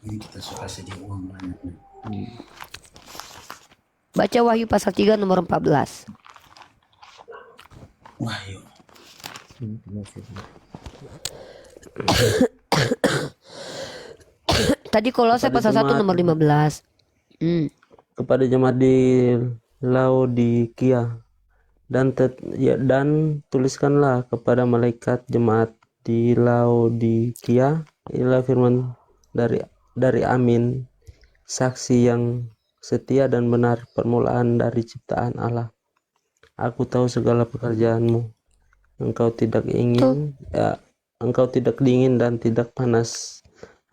Ini kita suka sedih uang banyak. Baca Wahyu pasal 3 nomor 14. Wahyu. Tadi Kolose pasal 1 nomor 15. kepada jemaat di Laodikia dan tuliskanlah kepada malaikat jemaat di Laodikia, inilah firman dari Amin, saksi yang setia dan benar, permulaan dari ciptaan Allah. Aku tahu segala pekerjaanmu. Engkau tidak dingin dan tidak panas.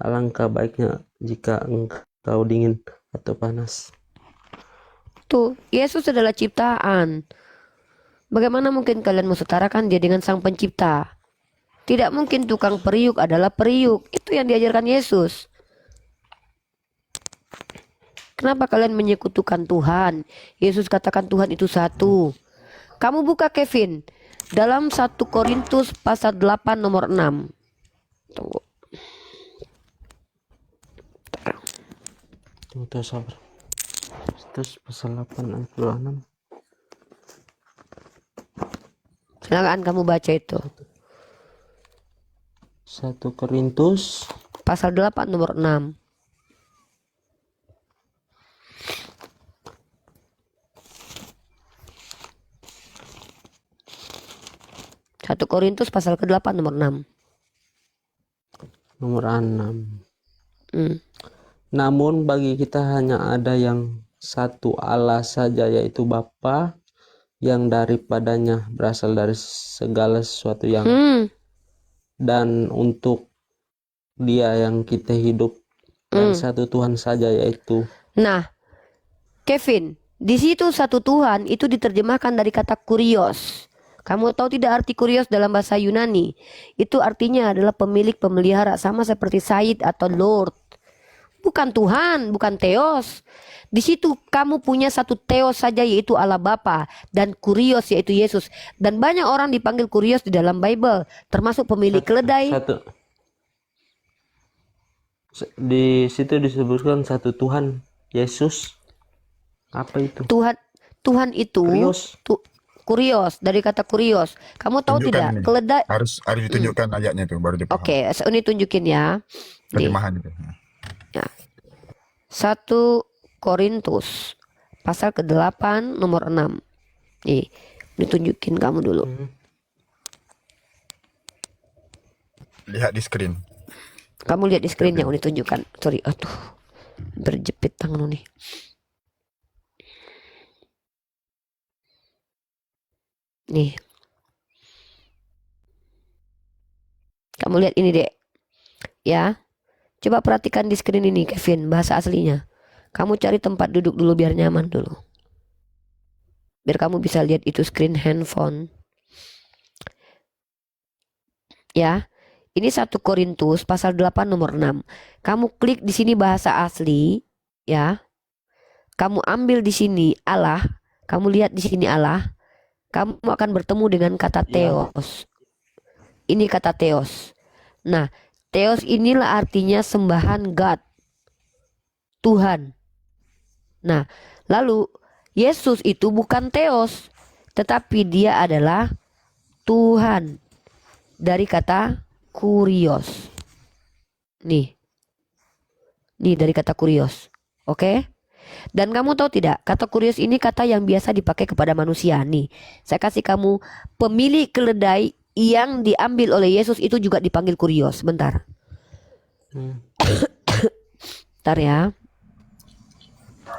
Alangkah baiknya jika engkau dingin atau panas. Tuh, Yesus adalah ciptaan. Bagaimana mungkin kalian mensetarakan dia dengan sang pencipta? Tidak mungkin tukang periuk adalah periuk. Itu yang diajarkan Yesus. Kenapa kalian menyekutukan Tuhan? Yesus katakan Tuhan itu satu. Kamu buka Kevin dalam 1 Korintus pasal 8 nomor 6. Tunggu. Tunggu sabar. Terus pasal 8 ayat 26. Silakan kamu baca itu. 1 Korintus Pasal 8 nomor 6. Satu Korintus pasal ke-8 nomor 6. nomor 6. Namun bagi kita hanya ada yang satu Allah saja, yaitu Bapa, yang daripadanya berasal dari segala sesuatu yang dan untuk Dia yang kita hidup, dan satu Tuhan saja, yaitu. Nah, Kevin, di situ satu Tuhan itu diterjemahkan dari kata kurios. Kamu tahu tidak arti kurios dalam bahasa Yunani? Itu artinya adalah pemilik, pemelihara, sama seperti Said atau Lord. Bukan Tuhan, bukan Theos. Di situ kamu punya satu Theos saja, yaitu Allah Bapa, dan kurios yaitu Yesus. Dan banyak orang dipanggil kurios di dalam Bible, termasuk pemilik keledai. Di situ disebutkan satu Tuhan, Yesus. Apa itu? Tuhan itu kurios, dari kata kurios. Kamu tahu Tunjukkan tidak? ini. Keledai. Harus ditunjukkan ayatnya tuh baru dia paham. Oke, ini tunjukin ya. Nih. Terjemahan itu. Ya. 1 Korintus pasal ke-8 nomor 6. Nih, ditunjukin kamu dulu. lihat di screen. Kamu lihat di screen yang Uni tunjukkan. Sorry, aduh, berjepit tangan Uni. Nih, kamu lihat ini dek, ya. Coba perhatikan di screen ini, Kevin, bahasa aslinya. Kamu cari tempat duduk dulu biar nyaman dulu. Biar kamu bisa lihat itu screen handphone. Ya, ini 1 Korintus pasal 8 nomor 6. Kamu klik di sini bahasa asli, ya. Kamu ambil di sini Allah, kamu lihat di sini Allah. Kamu akan bertemu dengan kata theos. Ini kata theos. Nah, theos inilah artinya sembahan God, Tuhan. Nah, lalu Yesus itu bukan theos, tetapi dia adalah Tuhan. Dari kata kurios. Nih dari kata kurios. Oke? Dan kamu tahu tidak, kata kurios ini kata yang biasa dipakai kepada manusia. Nih, saya kasih kamu pemilik keledai yang diambil oleh Yesus itu juga dipanggil kurios. Bentar. Bentar ya.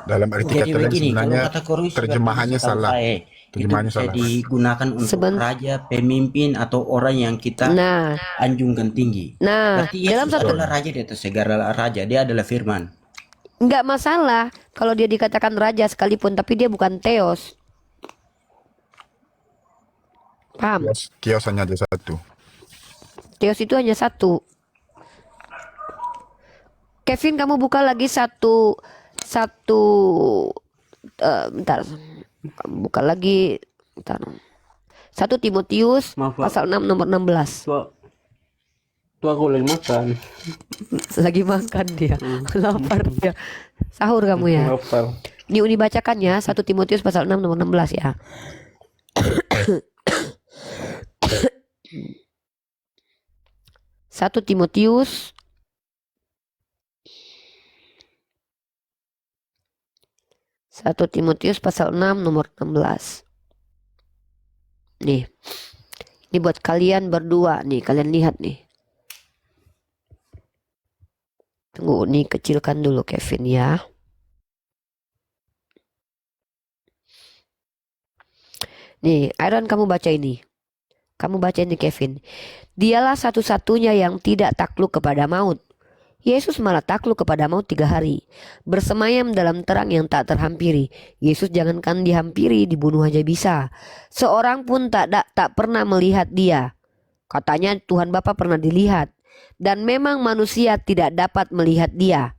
Dalam arti Jadi kata lain begini, kalau sebenarnya kata kurios terjemahannya salah. itu Terjemahannya bisa salah. digunakan untuk raja, pemimpin, atau orang yang kita Nah, anjungkan tinggi. Berarti dalam Yesus satu adalah raja di atas segala raja. Dia adalah firman. nggak masalah kalau dia dikatakan raja sekalipun, tapi dia bukan theos. Paham? Kios hanya ada satu. Theos itu hanya satu. Kevin, kamu buka lagi satu bentar. Kamu buka lagi bentar. 1 Timotius Maaf, Pak. pasal 6 nomor 16. Tuh aku lagi makan. Lagi makan dia. Lapar dia. Sahur kamu ya. Lapar. Ini Uni bacakan ya, 1 Timotius pasal 6 nomor 16 ya. Satu Timotius pasal 6 nomor 16. Nih. Ini buat kalian berdua nih, kalian lihat nih. Tunggu, nih kecilkan dulu Kevin ya. Nih, Aaron, kamu baca ini. Kamu baca ini Kevin. Dialah satu-satunya yang tidak takluk kepada maut. Yesus malah takluk kepada maut 3 hari. Bersemayam dalam terang yang tak terhampiri. Yesus jangankan dihampiri, dibunuh aja bisa. Seorang pun tak pernah melihat dia. Katanya Tuhan Bapa pernah dilihat. Dan memang manusia tidak dapat melihat dia.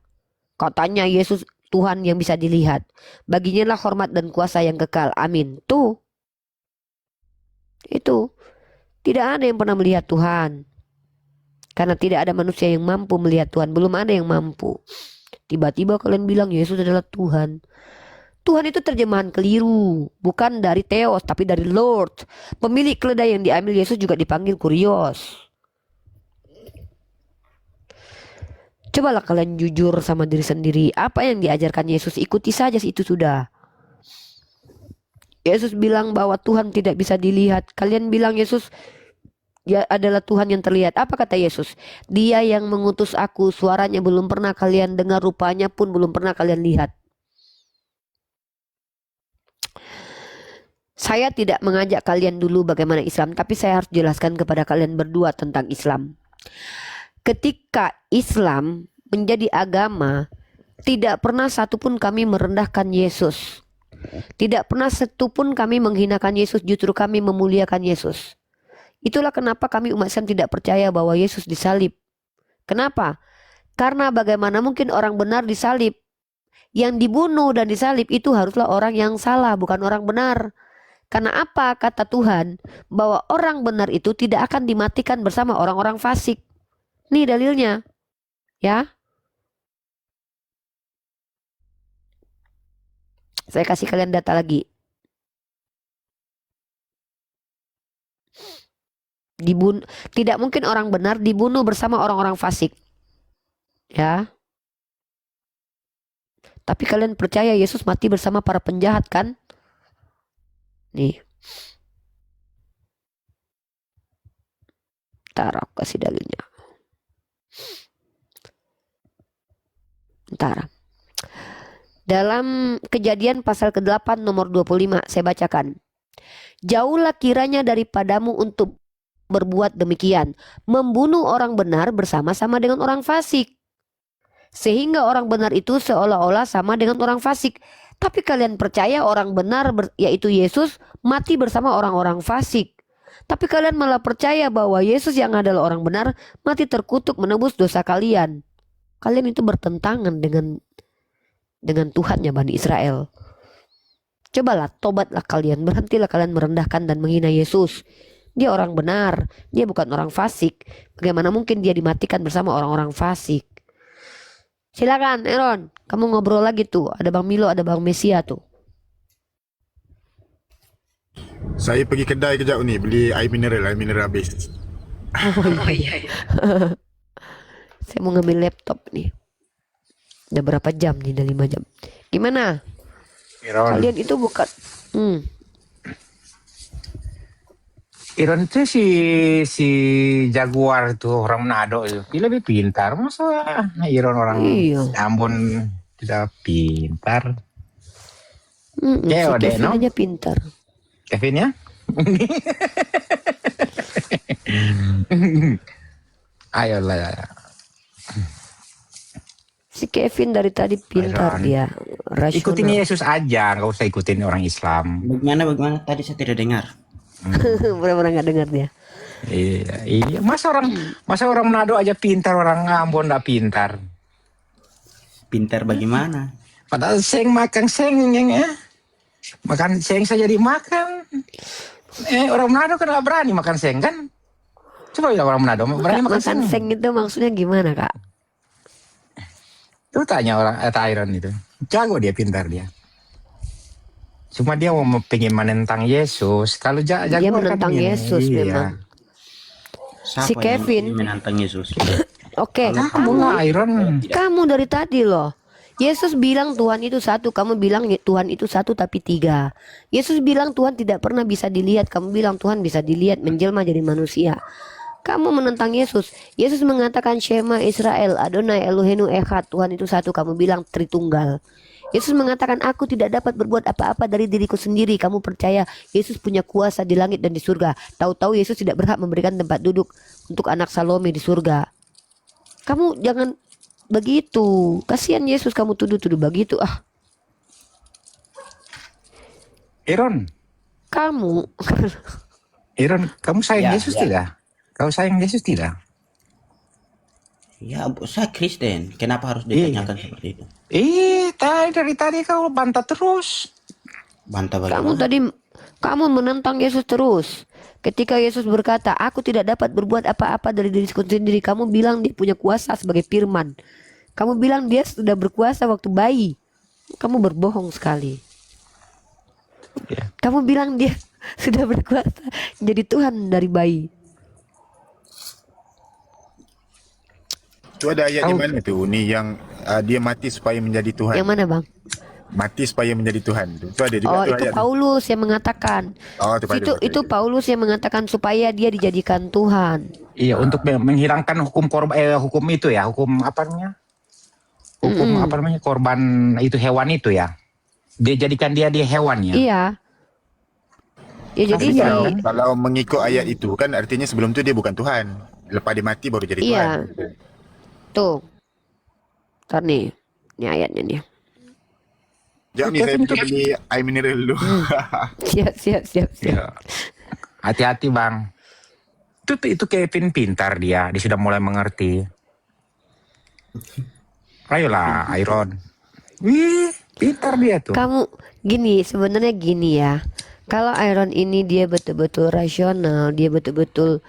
Katanya Yesus Tuhan yang bisa dilihat. Baginya lah hormat dan kuasa yang kekal. Amin. Tuh. Itu. Tidak ada yang pernah melihat Tuhan. Karena tidak ada manusia yang mampu melihat Tuhan. Belum ada yang mampu. Tiba-tiba kalian bilang Yesus adalah Tuhan. Tuhan itu terjemahan keliru. Bukan dari Theos, tapi dari Lord. Pemilik keledai yang diambil Yesus juga dipanggil kurios. Cobalah kalian jujur sama diri sendiri. Apa yang diajarkan Yesus, ikuti saja, itu sudah. Yesus bilang bahwa Tuhan tidak bisa dilihat. Kalian bilang Yesus ya adalah Tuhan yang terlihat. Apa kata Yesus? Dia yang mengutus aku, suaranya belum pernah kalian dengar, rupanya pun belum pernah kalian lihat. Saya tidak mengajak kalian dulu bagaimana Islam, tapi saya harus jelaskan kepada kalian berdua tentang Islam. Ketika Islam menjadi agama, tidak pernah satupun kami merendahkan Yesus. Tidak pernah satupun kami menghinakan Yesus, justru kami memuliakan Yesus. Itulah kenapa kami umat Islam tidak percaya bahwa Yesus disalib. Kenapa? Karena bagaimana mungkin orang benar disalib? Yang dibunuh dan disalib itu haruslah orang yang salah, bukan orang benar. Karena apa? Kata Tuhan bahwa orang benar itu tidak akan dimatikan bersama orang-orang fasik. Nih dalilnya. Ya. Saya kasih kalian data lagi. Tidak mungkin orang benar dibunuh bersama orang-orang fasik. Ya. Tapi kalian percaya Yesus mati bersama para penjahat kan? Nih. Taruh kasih dalilnya. sebentar. Dalam Kejadian pasal ke-8 nomor 25 saya bacakan. Jauhlah kiranya daripadamu untuk berbuat demikian, membunuh orang benar bersama-sama dengan orang fasik. Sehingga orang benar itu seolah-olah sama dengan orang fasik. Tapi kalian percaya orang benar yaitu Yesus mati bersama orang-orang fasik. Tapi kalian malah percaya bahwa Yesus yang adalah orang benar mati terkutuk menebus dosa kalian. Kalian itu bertentangan dengan Tuhannya Bani Israel. Cobalah, tobatlah kalian, berhentilah kalian merendahkan dan menghina Yesus. Dia orang benar, dia bukan orang fasik. Bagaimana mungkin dia dimatikan bersama orang-orang fasik? Silakan Aaron, kamu ngobrol lagi tuh. Ada Bang Milo, ada Bang Mesia tuh. Saya pergi kedai kejap ni, beli air mineral habis. Oh iya. Saya mau ngambil laptop nih. Udah berapa jam nih? Udah 5 jam. Gimana? Iron. Kalian itu bukan Iron itu si Jaguar itu orang Manado itu. Dia lebih pintar. Masa Iron orang Iya. Ambon tidak pintar? si Ode, Kevin no? aja pintar. Kevin ya? Ayolah. Si Kevin dari tadi pintar Iron. dia. Ikutin Rasional. Yesus aja, nggak usah ikutin orang Islam. Bagaimana? Tadi saya tidak dengar. Benar-benar nggak dengar dia. Iya. Masa orang Manado aja pintar, orang Ambon nggak pintar. Pintar bagaimana? Padahal seng makan seng ya. Makan seng saja dimakan. Orang Manado kan nggak berani makan seng kan? Coba bilang orang Manado berani makan seng. Makan seng itu maksudnya gimana, Kak? Tuh tanya orang Iron itu. Jago dia, pintar dia. Cuma dia mau pengen menentang Yesus. Kalau Dia Jaguar menentang kan gini, Yesus iya. memang. Si Siapa Kevin. yang menantang Yesus? Oke, Kamu lah Iron. kamu dari tadi loh. Yesus bilang Tuhan itu satu, kamu bilang Tuhan itu satu tapi tiga. Yesus bilang Tuhan tidak pernah bisa dilihat, kamu bilang Tuhan bisa dilihat menjelma jadi manusia. Kamu menentang Yesus. Yesus mengatakan Shema Israel, Adonai Eloheinu Echad, Tuhan itu satu, kamu bilang Tritunggal. Yesus mengatakan aku tidak dapat berbuat apa-apa dari diriku sendiri. Kamu percaya Yesus punya kuasa di langit dan di surga. Tahu-tahu Yesus tidak berhak memberikan tempat duduk untuk anak Salome di surga. Kamu jangan begitu. Kasihan Yesus kamu tuduh-tuduh begitu. Iron, Kamu kamu sayang Ya, Yesus ya. tidak? Kau sayang Yesus tidak? Ya, saya Kristen. Kenapa harus ditanyakan seperti itu? Dari tadi kau bantah terus. Bantah Kamu bagaimana? tadi kamu menentang Yesus terus. Ketika Yesus berkata, aku tidak dapat berbuat apa-apa dari diriku sendiri, kamu bilang dia punya kuasa sebagai firman. Kamu bilang dia sudah berkuasa waktu bayi. Kamu berbohong sekali. Ya. Kamu bilang dia sudah berkuasa jadi Tuhan dari bayi. Tu ada ayat di mana tu? Ni yang dia mati supaya menjadi Tuhan. Yang mana, Bang? Mati supaya menjadi Tuhan. Tu ada juga Oh, tu itu ayat. Paulus yang mengatakan. Oh, tu pada. Itu Paulus yang mengatakan supaya dia dijadikan Tuhan. Iya, untuk menghilangkan hukum hukum itu ya, hukum apa namanya? Hukum apa namanya? Korban itu hewan itu ya. Dia jadikan dia hewan ya. Iya. Ya jadi Jadi kalau, si kalau mengikut ayat itu kan artinya sebelum tu dia bukan Tuhan. Lepas dia mati baru jadi Iya. Tuhan. tuh. Ntar nih. Ini ayatnya nih. Jap ni saya pergi beli air mineral dulu. Siap. Iya. Hati-hati bang. Itu Kevin pintar dia sudah mulai mengerti. Ayolah Iron. Wih, pintar dia tuh. Kamu sebenarnya gini ya. Kalau Iron ini dia betul-betul rasional, dia betul-betul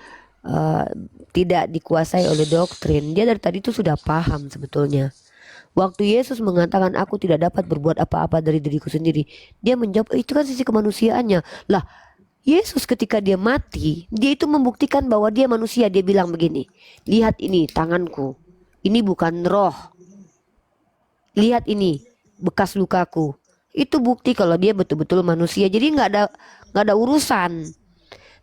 tidak dikuasai oleh doktrin. Dia dari tadi itu sudah paham sebetulnya. Waktu Yesus mengatakan aku tidak dapat berbuat apa-apa dari diriku sendiri, dia menjawab itu kan sisi kemanusiaannya. Lah, Yesus ketika dia mati, dia itu membuktikan bahwa dia manusia. Dia bilang begini, lihat ini tanganku, ini bukan roh. Lihat ini bekas lukaku. Itu bukti kalau dia betul-betul manusia. Jadi nggak ada urusan.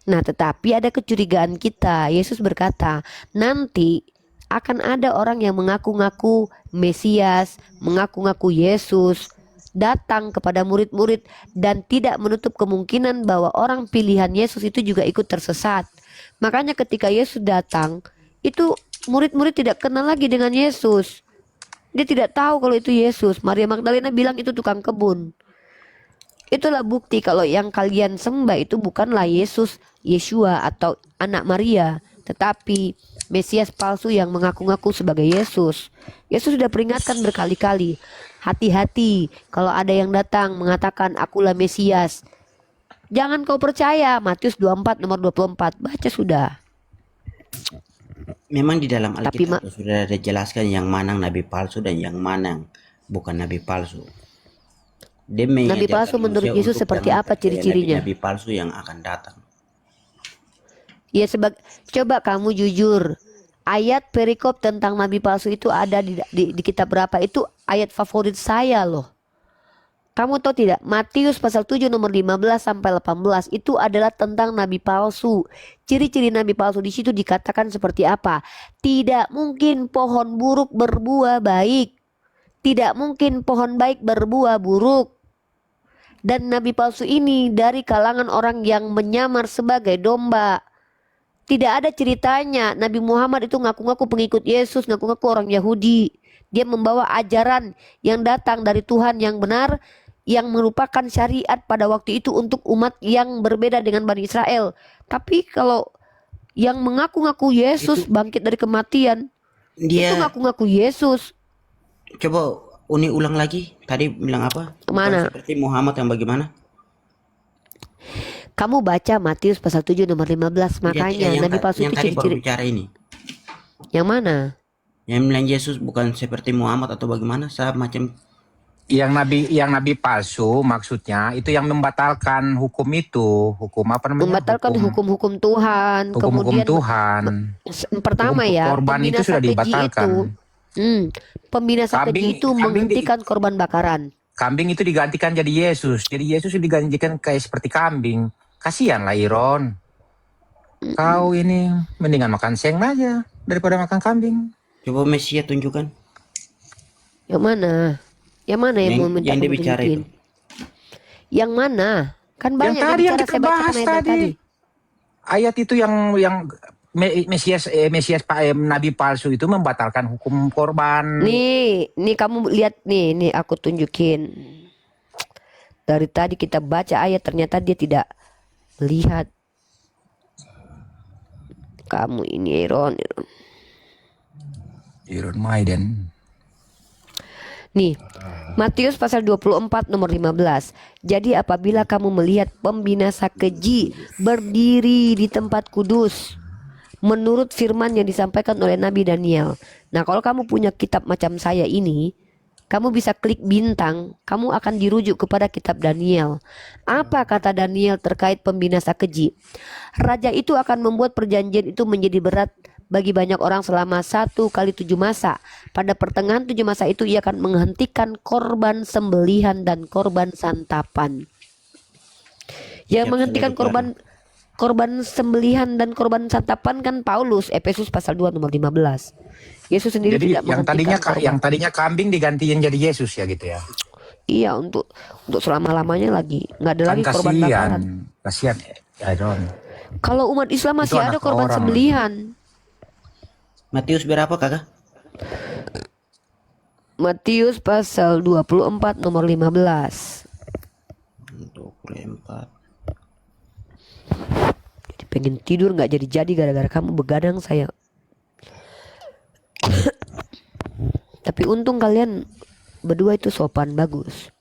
Nah, tetapi ada kecurigaan kita. Yesus berkata, nanti akan ada orang yang mengaku-ngaku Mesias, mengaku-ngaku Yesus, datang kepada murid-murid dan tidak menutup kemungkinan bahwa orang pilihan Yesus itu juga ikut tersesat. Makanya ketika Yesus datang, itu murid-murid tidak kenal lagi dengan Yesus. Dia tidak tahu kalau itu Yesus. Maria Magdalena bilang itu tukang kebun. Itulah bukti kalau yang kalian sembah itu bukanlah Yesus, Yeshua atau anak Maria, tetapi Mesias palsu yang mengaku-ngaku sebagai Yesus. Yesus sudah peringatkan berkali-kali, hati-hati kalau ada yang datang mengatakan akulah Mesias. Jangan kau percaya. Matius 24 nomor 24. Baca sudah. Memang di dalam Tapi Alkitab sudah ada jelaskan yang mana nabi palsu dan yang mana bukan nabi palsu. Dia Nabi mengajarkan palsu menurut manusia Yesus untuk seperti jangan apa percaya ciri-cirinya? nabi-nabi palsu yang akan datang. Ya coba kamu jujur. Ayat perikop tentang nabi palsu itu ada di kitab berapa? Itu ayat favorit saya loh. Kamu tahu tidak? Matius pasal 7 nomor 15 sampai 18 itu adalah tentang nabi palsu. Ciri-ciri nabi palsu di situ dikatakan seperti apa? Tidak mungkin pohon buruk berbuah baik. Tidak mungkin pohon baik berbuah buruk. Dan nabi palsu ini dari kalangan orang yang menyamar sebagai domba. Tidak ada ceritanya Nabi Muhammad itu ngaku-ngaku pengikut Yesus, ngaku-ngaku orang Yahudi. Dia membawa ajaran yang datang dari Tuhan yang benar, yang merupakan syariat pada waktu itu untuk umat yang berbeda dengan Bani Israel. Tapi kalau yang mengaku-ngaku Yesus bangkit dari kematian, itu Dia ngaku-ngaku Yesus. coba Uni ulang lagi. Tadi bilang apa? Bukan Mana? seperti Muhammad yang bagaimana? Kamu baca Matius pasal 7 nomor 15. Makanya yang, nabi palsu yang itu tadi baru ciri-ciri. bicara ini. Yang mana? Yang bilang Yesus bukan seperti Muhammad atau bagaimana? Saya macam Yang nabi palsu maksudnya itu yang membatalkan hukum itu, hukum apa namanya? Membatalkan hukum-hukum Tuhan. Hukum-hukum Kemudian Tuhan. pertama Hukum ya, korban itu pembinasa sudah keji dibatalkan. Pembinasa keji itu Kambing menghentikan korban bakaran. Kambing itu digantikan jadi Yesus. Jadi Yesus digantikan kayak seperti kambing. Kasihan lah Iron. Kau ini mendingan makan seng aja daripada makan kambing. coba Mesias tunjukkan. Yang mana? Yang mana yang mau minta yang kamu dibicara tunjukin? itu. Yang mana? Kan Yang banyak tadi yang bicara, kita saya bacakan bahas ayat yang tadi. Ayat itu yang Mesias Nabi palsu itu membatalkan hukum korban. Nih kamu lihat nih aku tunjukin. Dari tadi kita baca ayat ternyata dia tidak melihat. Kamu ini Iron. Iron Maiden. Nih, Matius pasal 24 nomor 15. Jadi apabila kamu melihat pembinasa keji berdiri di tempat kudus, menurut firman yang disampaikan oleh Nabi Daniel. Nah, kalau kamu punya kitab macam saya ini, kamu bisa klik bintang, kamu akan dirujuk kepada kitab Daniel. Apa kata Daniel terkait pembinasa keji? Raja itu akan membuat perjanjian itu menjadi berat bagi banyak orang selama 1 kali 7 masa. Pada pertengahan 7 masa itu ia akan menghentikan korban sembelihan dan korban santapan. Yang menghentikan korban sembelihan dan korban santapan kan Paulus, Efesus pasal 2 nomor 15. Yesus sendiri Jadi tidak menghentikan yang tadinya kambing digantiin jadi Yesus ya gitu ya. Iya, untuk selama-lamanya lagi nggak ada lagi korban bakaran. Kasihan Iron. Kalau umat Islam masih Itu ada anak korban orang. sembelihan. Matius berapa kakak? Matius pasal 24 nomor 15. 24. Jadi pengen tidur nggak jadi gara-gara kamu begadang saya. Tapi untung kalian berdua itu sopan bagus.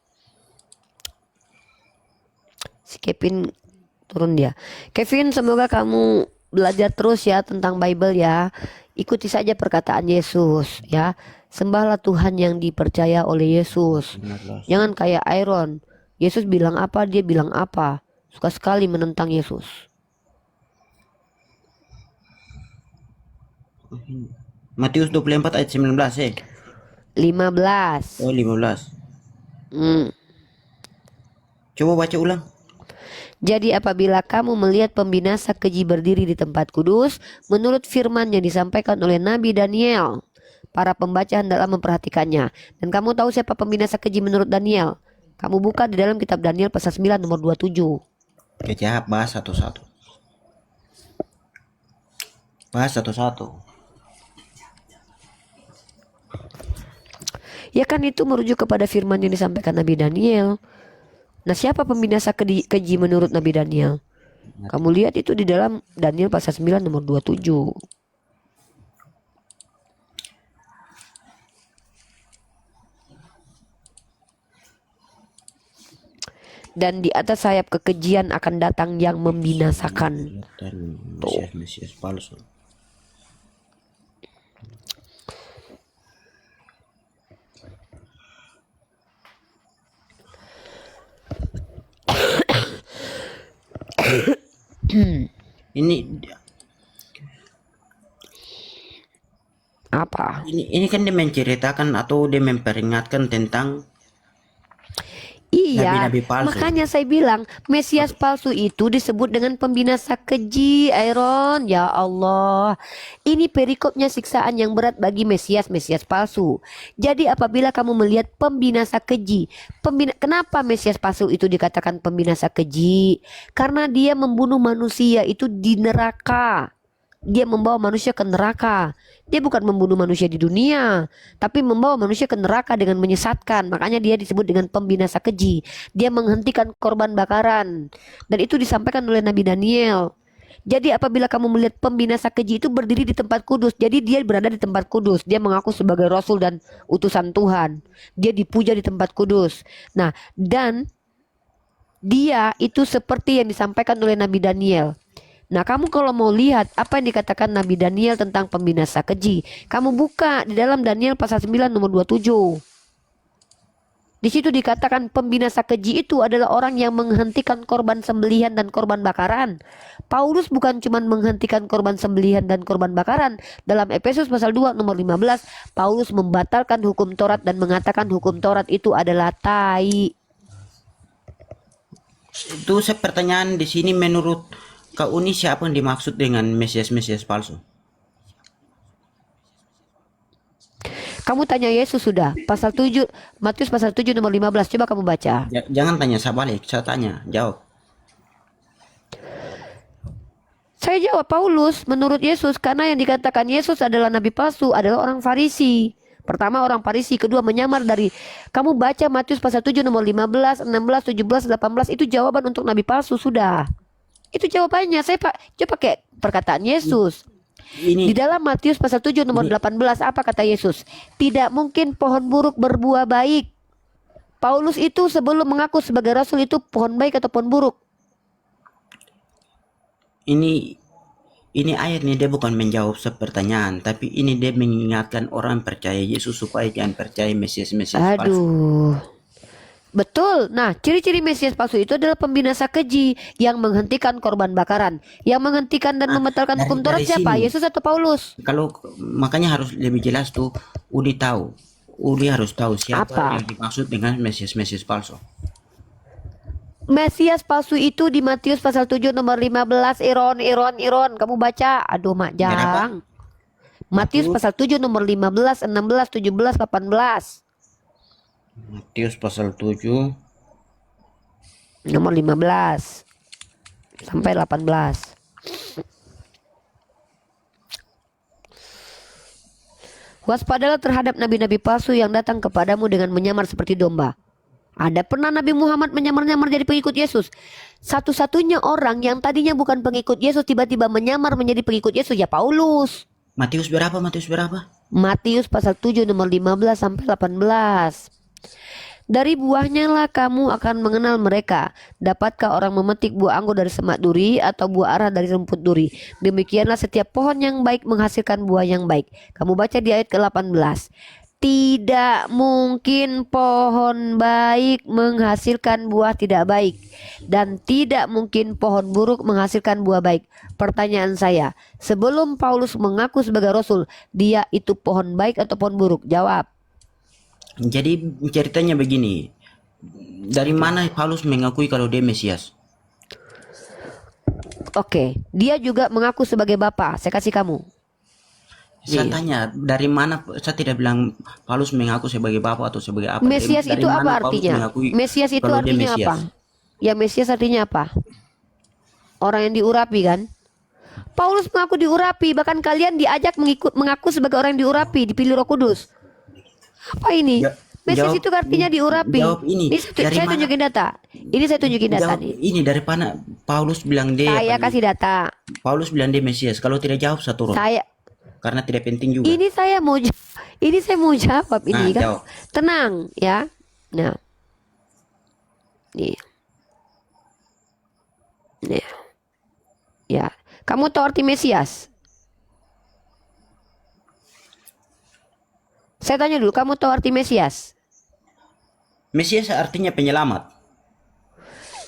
Si Kevin turun dia. Kevin, semoga kamu belajar terus ya tentang Bible ya. Ikuti saja perkataan Yesus ya. Sembahlah Tuhan yang dipercaya oleh Yesus. Jangan kayak Iron. Yesus bilang apa, dia bilang apa. Suka sekali menentang Yesus. Matius 24 ayat 19 15. Oh 15. Hmm. Coba baca ulang. Jadi apabila kamu melihat pembinasa keji berdiri di tempat kudus, menurut firman yang disampaikan oleh Nabi Daniel, para pembaca hendaklah memperhatikannya. Dan kamu tahu siapa pembinasa keji menurut Daniel? Kamu buka di dalam kitab Daniel pasal 9 nomor 27. Kejap, bahas satu-satu. Bahas satu-satu. Ya kan itu merujuk kepada firman yang disampaikan Nabi Daniel. Nah, siapa pembinasa keji menurut Nabi Daniel? Kamu lihat itu di dalam Daniel pasal 9 nomor 27. Dan di atas sayap kekejian akan datang yang membinasakan. Dan Mesias palsu. Ini Apa? ini kan dia menceritakan atau dia memperingatkan tentang Iya, nabi-nabi palsu. makanya saya bilang Mesias palsu itu disebut dengan pembinasa keji, Aaron. Ya Allah, ini perikopnya siksaan yang berat bagi Mesias palsu. Jadi apabila kamu melihat pembinasa keji, kenapa Mesias palsu itu dikatakan pembinasa keji? Karena dia membunuh manusia itu di neraka. Dia membawa manusia ke neraka. Dia bukan membunuh manusia di dunia, tapi membawa manusia ke neraka dengan menyesatkan. Makanya dia disebut dengan pembinasa keji. Dia menghentikan korban bakaran. Dan itu disampaikan oleh Nabi Daniel. Jadi apabila kamu melihat pembinasa keji itu berdiri di tempat kudus, jadi dia berada di tempat kudus. Dia mengaku sebagai rasul dan utusan Tuhan. Dia dipuja di tempat kudus. Nah, dan dia itu seperti yang disampaikan oleh Nabi Daniel. Nah, kamu kalau mau lihat apa yang dikatakan Nabi Daniel tentang pembinasa keji, kamu buka di dalam Daniel pasal 9 nomor 27. Di situ dikatakan pembinasa keji itu adalah orang yang menghentikan korban sembelihan dan korban bakaran. Paulus bukan cuma menghentikan korban sembelihan dan korban bakaran. Dalam Efesus pasal 2 nomor 15, Paulus membatalkan hukum Taurat dan mengatakan hukum Taurat itu adalah tai. Itu saya pertanyaan di sini, menurut Kak Uni siapa yang dimaksud dengan Mesias palsu? Kamu tanya Yesus sudah. Pasal 7, Matius pasal 7 nomor 15. Coba kamu baca. Jangan tanya saya balik, saya tanya, jawab. Saya jawab Paulus menurut Yesus, karena yang dikatakan Yesus adalah nabi palsu adalah orang Farisi. Pertama orang Farisi, kedua menyamar dari. Kamu baca Matius pasal 7 nomor 15, 16, 17, 18, itu jawaban untuk nabi palsu sudah. Itu jawabannya. Saya coba pakai perkataan Yesus. Di Ini dalam Matius pasal 7 nomor 18 apa kata Yesus? Tidak mungkin pohon buruk berbuah baik. Paulus itu sebelum mengaku sebagai rasul itu pohon baik atau pohon buruk? ini ayatnya dia bukan menjawab pertanyaan, tapi ini dia mengingatkan orang percaya Yesus supaya jangan percaya Mesias palsu. Aduh. Betul. Nah, ciri-ciri Mesias palsu itu adalah pembinasa keji yang menghentikan korban bakaran, yang menghentikan dan membatalkan hukum Taurat. dari Siapa? sini. Yesus atau Paulus? Kalau makanya harus lebih jelas tuh, Udi harus tahu siapa Apa? yang dimaksud dengan Mesias palsu. Mesias palsu itu di Matius pasal 7 nomor 15. Iron. Kamu baca. Aduh, Mak Jang. Matius pasal 7 nomor 15, 16, 17, 18. Matius pasal 7 Nomor 15 sampai 18. Waspadalah terhadap nabi-nabi palsu yang datang kepadamu dengan menyamar seperti domba. Ada pernah Nabi Muhammad menyamar-nyamar jadi pengikut Yesus? Satu-satunya orang yang tadinya bukan pengikut Yesus tiba-tiba menyamar menjadi pengikut Yesus ya Paulus. Matius berapa? Matius pasal 7 nomor 15 sampai 18. Dari buahnya lah kamu akan mengenal mereka. Dapatkah orang memetik buah anggur dari semak duri atau buah ara dari rumput duri? Demikianlah setiap pohon yang baik menghasilkan buah yang baik. Kamu baca di ayat ke-18. Tidak mungkin pohon baik menghasilkan buah tidak baik, dan tidak mungkin pohon buruk menghasilkan buah baik. Pertanyaan saya, sebelum Paulus mengaku sebagai rasul, dia itu pohon baik atau pohon buruk? Jawab. Jadi ceritanya begini, dari mana Paulus mengakui kalau dia Mesias? Oke, dia juga mengaku sebagai bapa. Saya kasih kamu. Saya Nih. tanya dari mana, saya tidak bilang Paulus mengaku sebagai Bapa atau sebagai apa. Mesias Dari itu mana apa Paulus artinya? mengakui Mesias itu kalau dia artinya Mesias? apa? Ya Mesias artinya apa? Orang yang diurapi kan? Paulus mengaku diurapi, bahkan kalian diajak mengaku sebagai orang yang diurapi, dipilih Roh Kudus. Apa ini? Ja- Mesias jawab- itu artinya diurapi. jawab ini, dari saya mana? tunjukin data. Ini saya tunjukin data Jawab nih. ini dari mana Paulus bilang dia Saya kasih data. Paulus bilang dia Mesias. Kalau tidak jawab satu turun. Saya Karena tidak penting juga. ini saya mau jawab ini Nah, kan. jawab. Tenang ya. Nah. Nih. Nih. Ya, kamu tahu arti Mesias? Saya tanya dulu, kamu tahu arti Mesias? Mesias artinya penyelamat.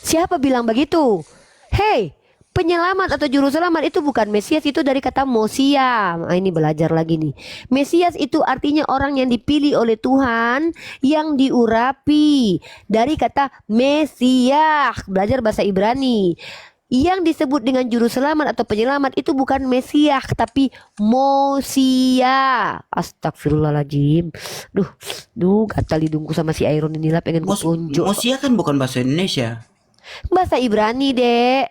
Siapa bilang begitu? Hei, penyelamat atau juru selamat itu bukan Mesias, itu dari kata Mosia. Nah, ini belajar lagi nih. Mesias itu artinya orang yang dipilih oleh Tuhan, yang diurapi. Dari kata Mesiah, belajar bahasa Ibrani. Yang disebut dengan juru selamat atau penyelamat itu bukan Mesiah, tapi Mosia. Astagfirullahaladzim. Duh, gatal hidungku sama si Iron ini lah, pengen kutunjuk. Mosia kan bukan bahasa Indonesia. Bahasa Ibrani, Dek.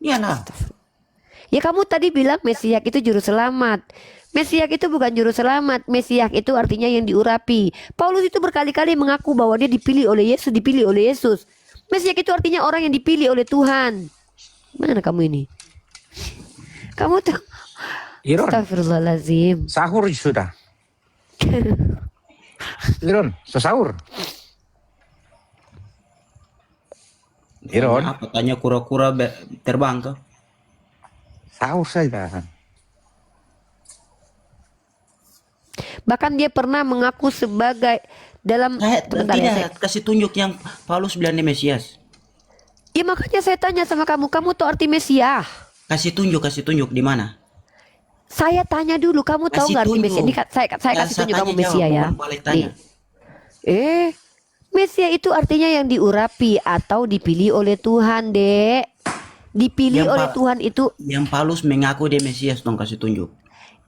Iyalah. Ya kamu tadi bilang Mesias itu juru selamat. Mesias itu bukan juru selamat. Mesias itu artinya yang diurapi. Paulus itu berkali-kali mengaku bahwa dia dipilih oleh Yesus, Mesias itu artinya orang yang dipilih oleh Tuhan. Mana kamu ini? Kamu tuh Iron, Astagfirullahaladzim. sahur sudah. Iron, sahur. Iron, Apa tanya kura-kura terbang kah? sahur saja. Bahkan dia pernah mengaku sebagai dalam sebentar ya, Tidak kasih tunjuk yang Paulus bilang dia Mesias. ya makanya saya tanya sama kamu tahu arti Mesias? Kasih tunjuk di mana? Saya tanya dulu, kamu tahu Kasih nggak arti tunjuk. Mesias? Ini saya kasih tunjuk kamu Mesias ya. Nih. Mesias itu artinya yang diurapi atau dipilih oleh Tuhan, Dek. Dipilih Yang oleh Tuhan itu. Yang Paulus mengaku dia Mesias, dong kasih tunjuk.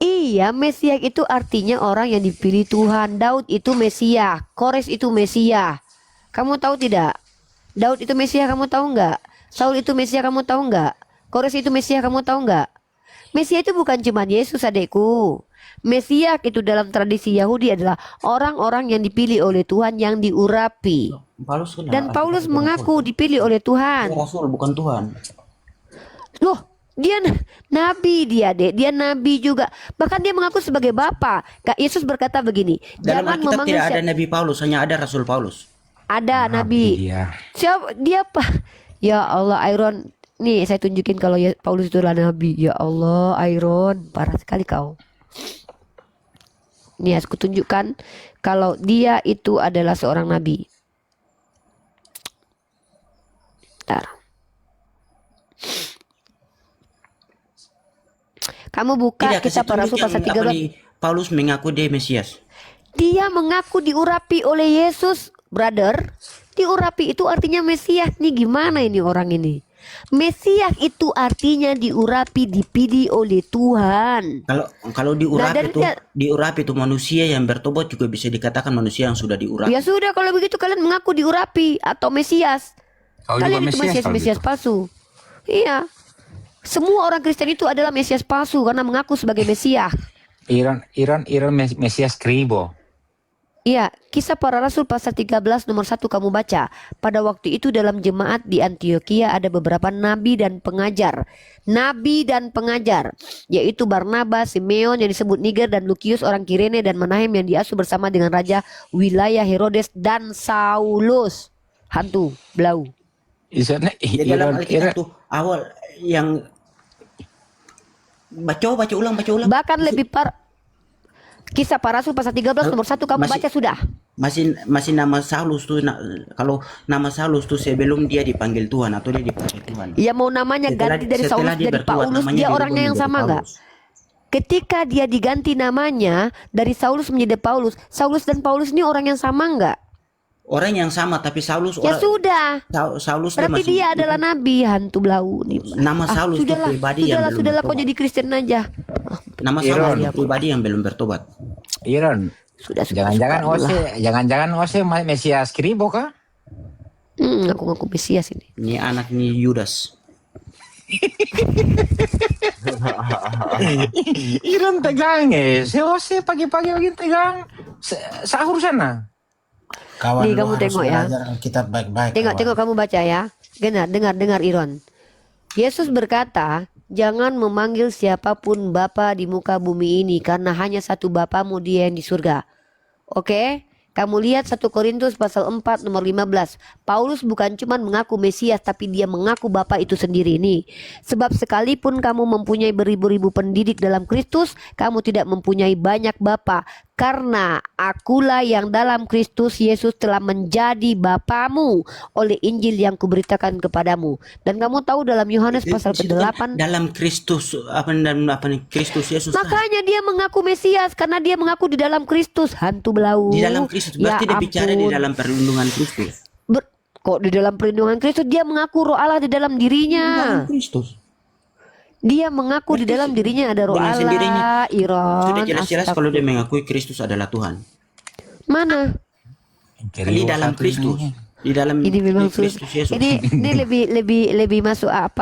Iya, Mesias itu artinya orang yang dipilih Tuhan. Daud itu Mesias, Kores itu Mesias. Kamu tahu tidak? Daud itu Mesias, kamu tahu nggak? Saul itu Mesias, kamu tahu nggak? Kores itu Mesias, kamu tahu nggak? Mesias itu bukan cuma Yesus, adekku. Mesias itu dalam tradisi Yahudi adalah orang-orang yang dipilih oleh Tuhan, yang diurapi. Paulus kan Dan Paulus mengaku dipilih oleh Tuhan. Rasul bukan Tuhan. Loh, dia nabi, dia nabi juga. Bahkan dia mengaku sebagai bapa. Kak Yesus berkata begini, Dalam jangan Alkitab memanggil tidak ada Nabi Paulus, hanya ada Rasul Paulus. ada nabi. Iya. Siapa dia apa? Ya Allah, Iron. Nih saya tunjukin kalau ya Paulus itu adalah nabi. Ya Allah, Iron, parah sekali kau. Nih aku tunjukkan kalau dia itu adalah seorang nabi. Bentar. Kamu buka Tidak, kasih kitab para tunjuk rasul pasal yang apa 13. nih, Paulus mengaku dia Mesias. Dia mengaku diurapi oleh Yesus, brother. Diurapi itu artinya Mesias. Nih gimana ini orang ini? Mesias itu artinya diurapi, dipilih oleh Tuhan. Kalau diurapi dari itu diurapi itu manusia yang bertobat juga bisa dikatakan manusia yang sudah diurapi. Ya sudah, kalau begitu kalian mengaku diurapi atau Mesias. Kau Kalian juga itu Mesias kalau Mesias gitu. palsu. Iya. Semua orang Kristen itu adalah Mesias palsu karena mengaku sebagai Mesias. Iron Mesias Kribo. Iya, Kisah Para Rasul pasal 13 nomor 1 kamu baca. Pada waktu itu dalam jemaat di Antioquia ada beberapa nabi dan pengajar. Nabi dan pengajar, yaitu Barnabas, Simeon yang disebut Niger, dan Lukius orang Kirene, dan Menahem yang diasuh bersama dengan raja wilayah Herodes, dan Saulus. Hantu, blau. Di dalam Alkitab tuh awal yang baca ulang. Bahkan lebih Kisah Para Rasul pasal 13 nomor 1 kamu baca sudah. Masih nama Saulus tuh kalau nama Saulus tuh sebelum dia dipanggil Tuhan atau dia dipakai Tuhan. Iya, mau namanya ganti dari Saulus jadi Paulus, dia orangnya yang sama enggak? Ketika dia diganti namanya dari Saulus menjadi Paulus, Saulus dan Paulus ini orang yang sama enggak? Orang yang sama tapi Saulus Ya orang sudah. Saulus dia Berarti masih dia adalah nabi hantu belau nih. nama Saulus itu Sudahlah, pribadi yang belum sudahlah kau bertobat. jadi Kristen aja. Nama Iron. Saulus itu pribadi yang belum bertobat. Iron. Sudah Jangan-jangan Ose Mesias Kribo kah? Ngaku-ngaku Mesias ini. Ini anak ini Yudas. Iron tegang si Ose pagi-pagi begini tegang. Sahur sana. Kawan, Nih, lu kamu harus tengok ya. belajar Alkitab baik-baik. Tengok kamu baca ya. Dengar Iron. Yesus berkata, jangan memanggil siapapun Bapa di muka bumi ini karena hanya satu Bapamu dia yang di surga. Oke? Kamu lihat 1 Korintus pasal 4 nomor 15. Paulus bukan cuma mengaku Mesias tapi dia mengaku Bapa itu sendiri nih. Sebab sekalipun kamu mempunyai beribu-ribu pendidik dalam Kristus, kamu tidak mempunyai banyak Bapa. Karena akulah yang dalam Kristus Yesus telah menjadi Bapamu oleh Injil yang kuberitakan kepadamu. Dan kamu tahu dalam Yohanes pasal Di situ kan ke-8. dalam Kristus Kristus Yesus. Makanya dia mengaku Mesias karena dia mengaku di dalam Kristus. Hantu belau. Di dalam Kristus berarti dia bicara di ampun. dalam perlindungan Kristus. Kok di dalam perlindungan Kristus dia mengaku roh Allah di dalam dirinya. Kristus. Dia mengaku di dalam dirinya ada roh Dengan Allah. sendirinya. Iron. Sudah jelas-jelas kalau dia mengakui Kristus adalah Tuhan. Mana? Di dalam Kristus. Di dalam Ini memang Kristus Yesus. ini lebih masuk apa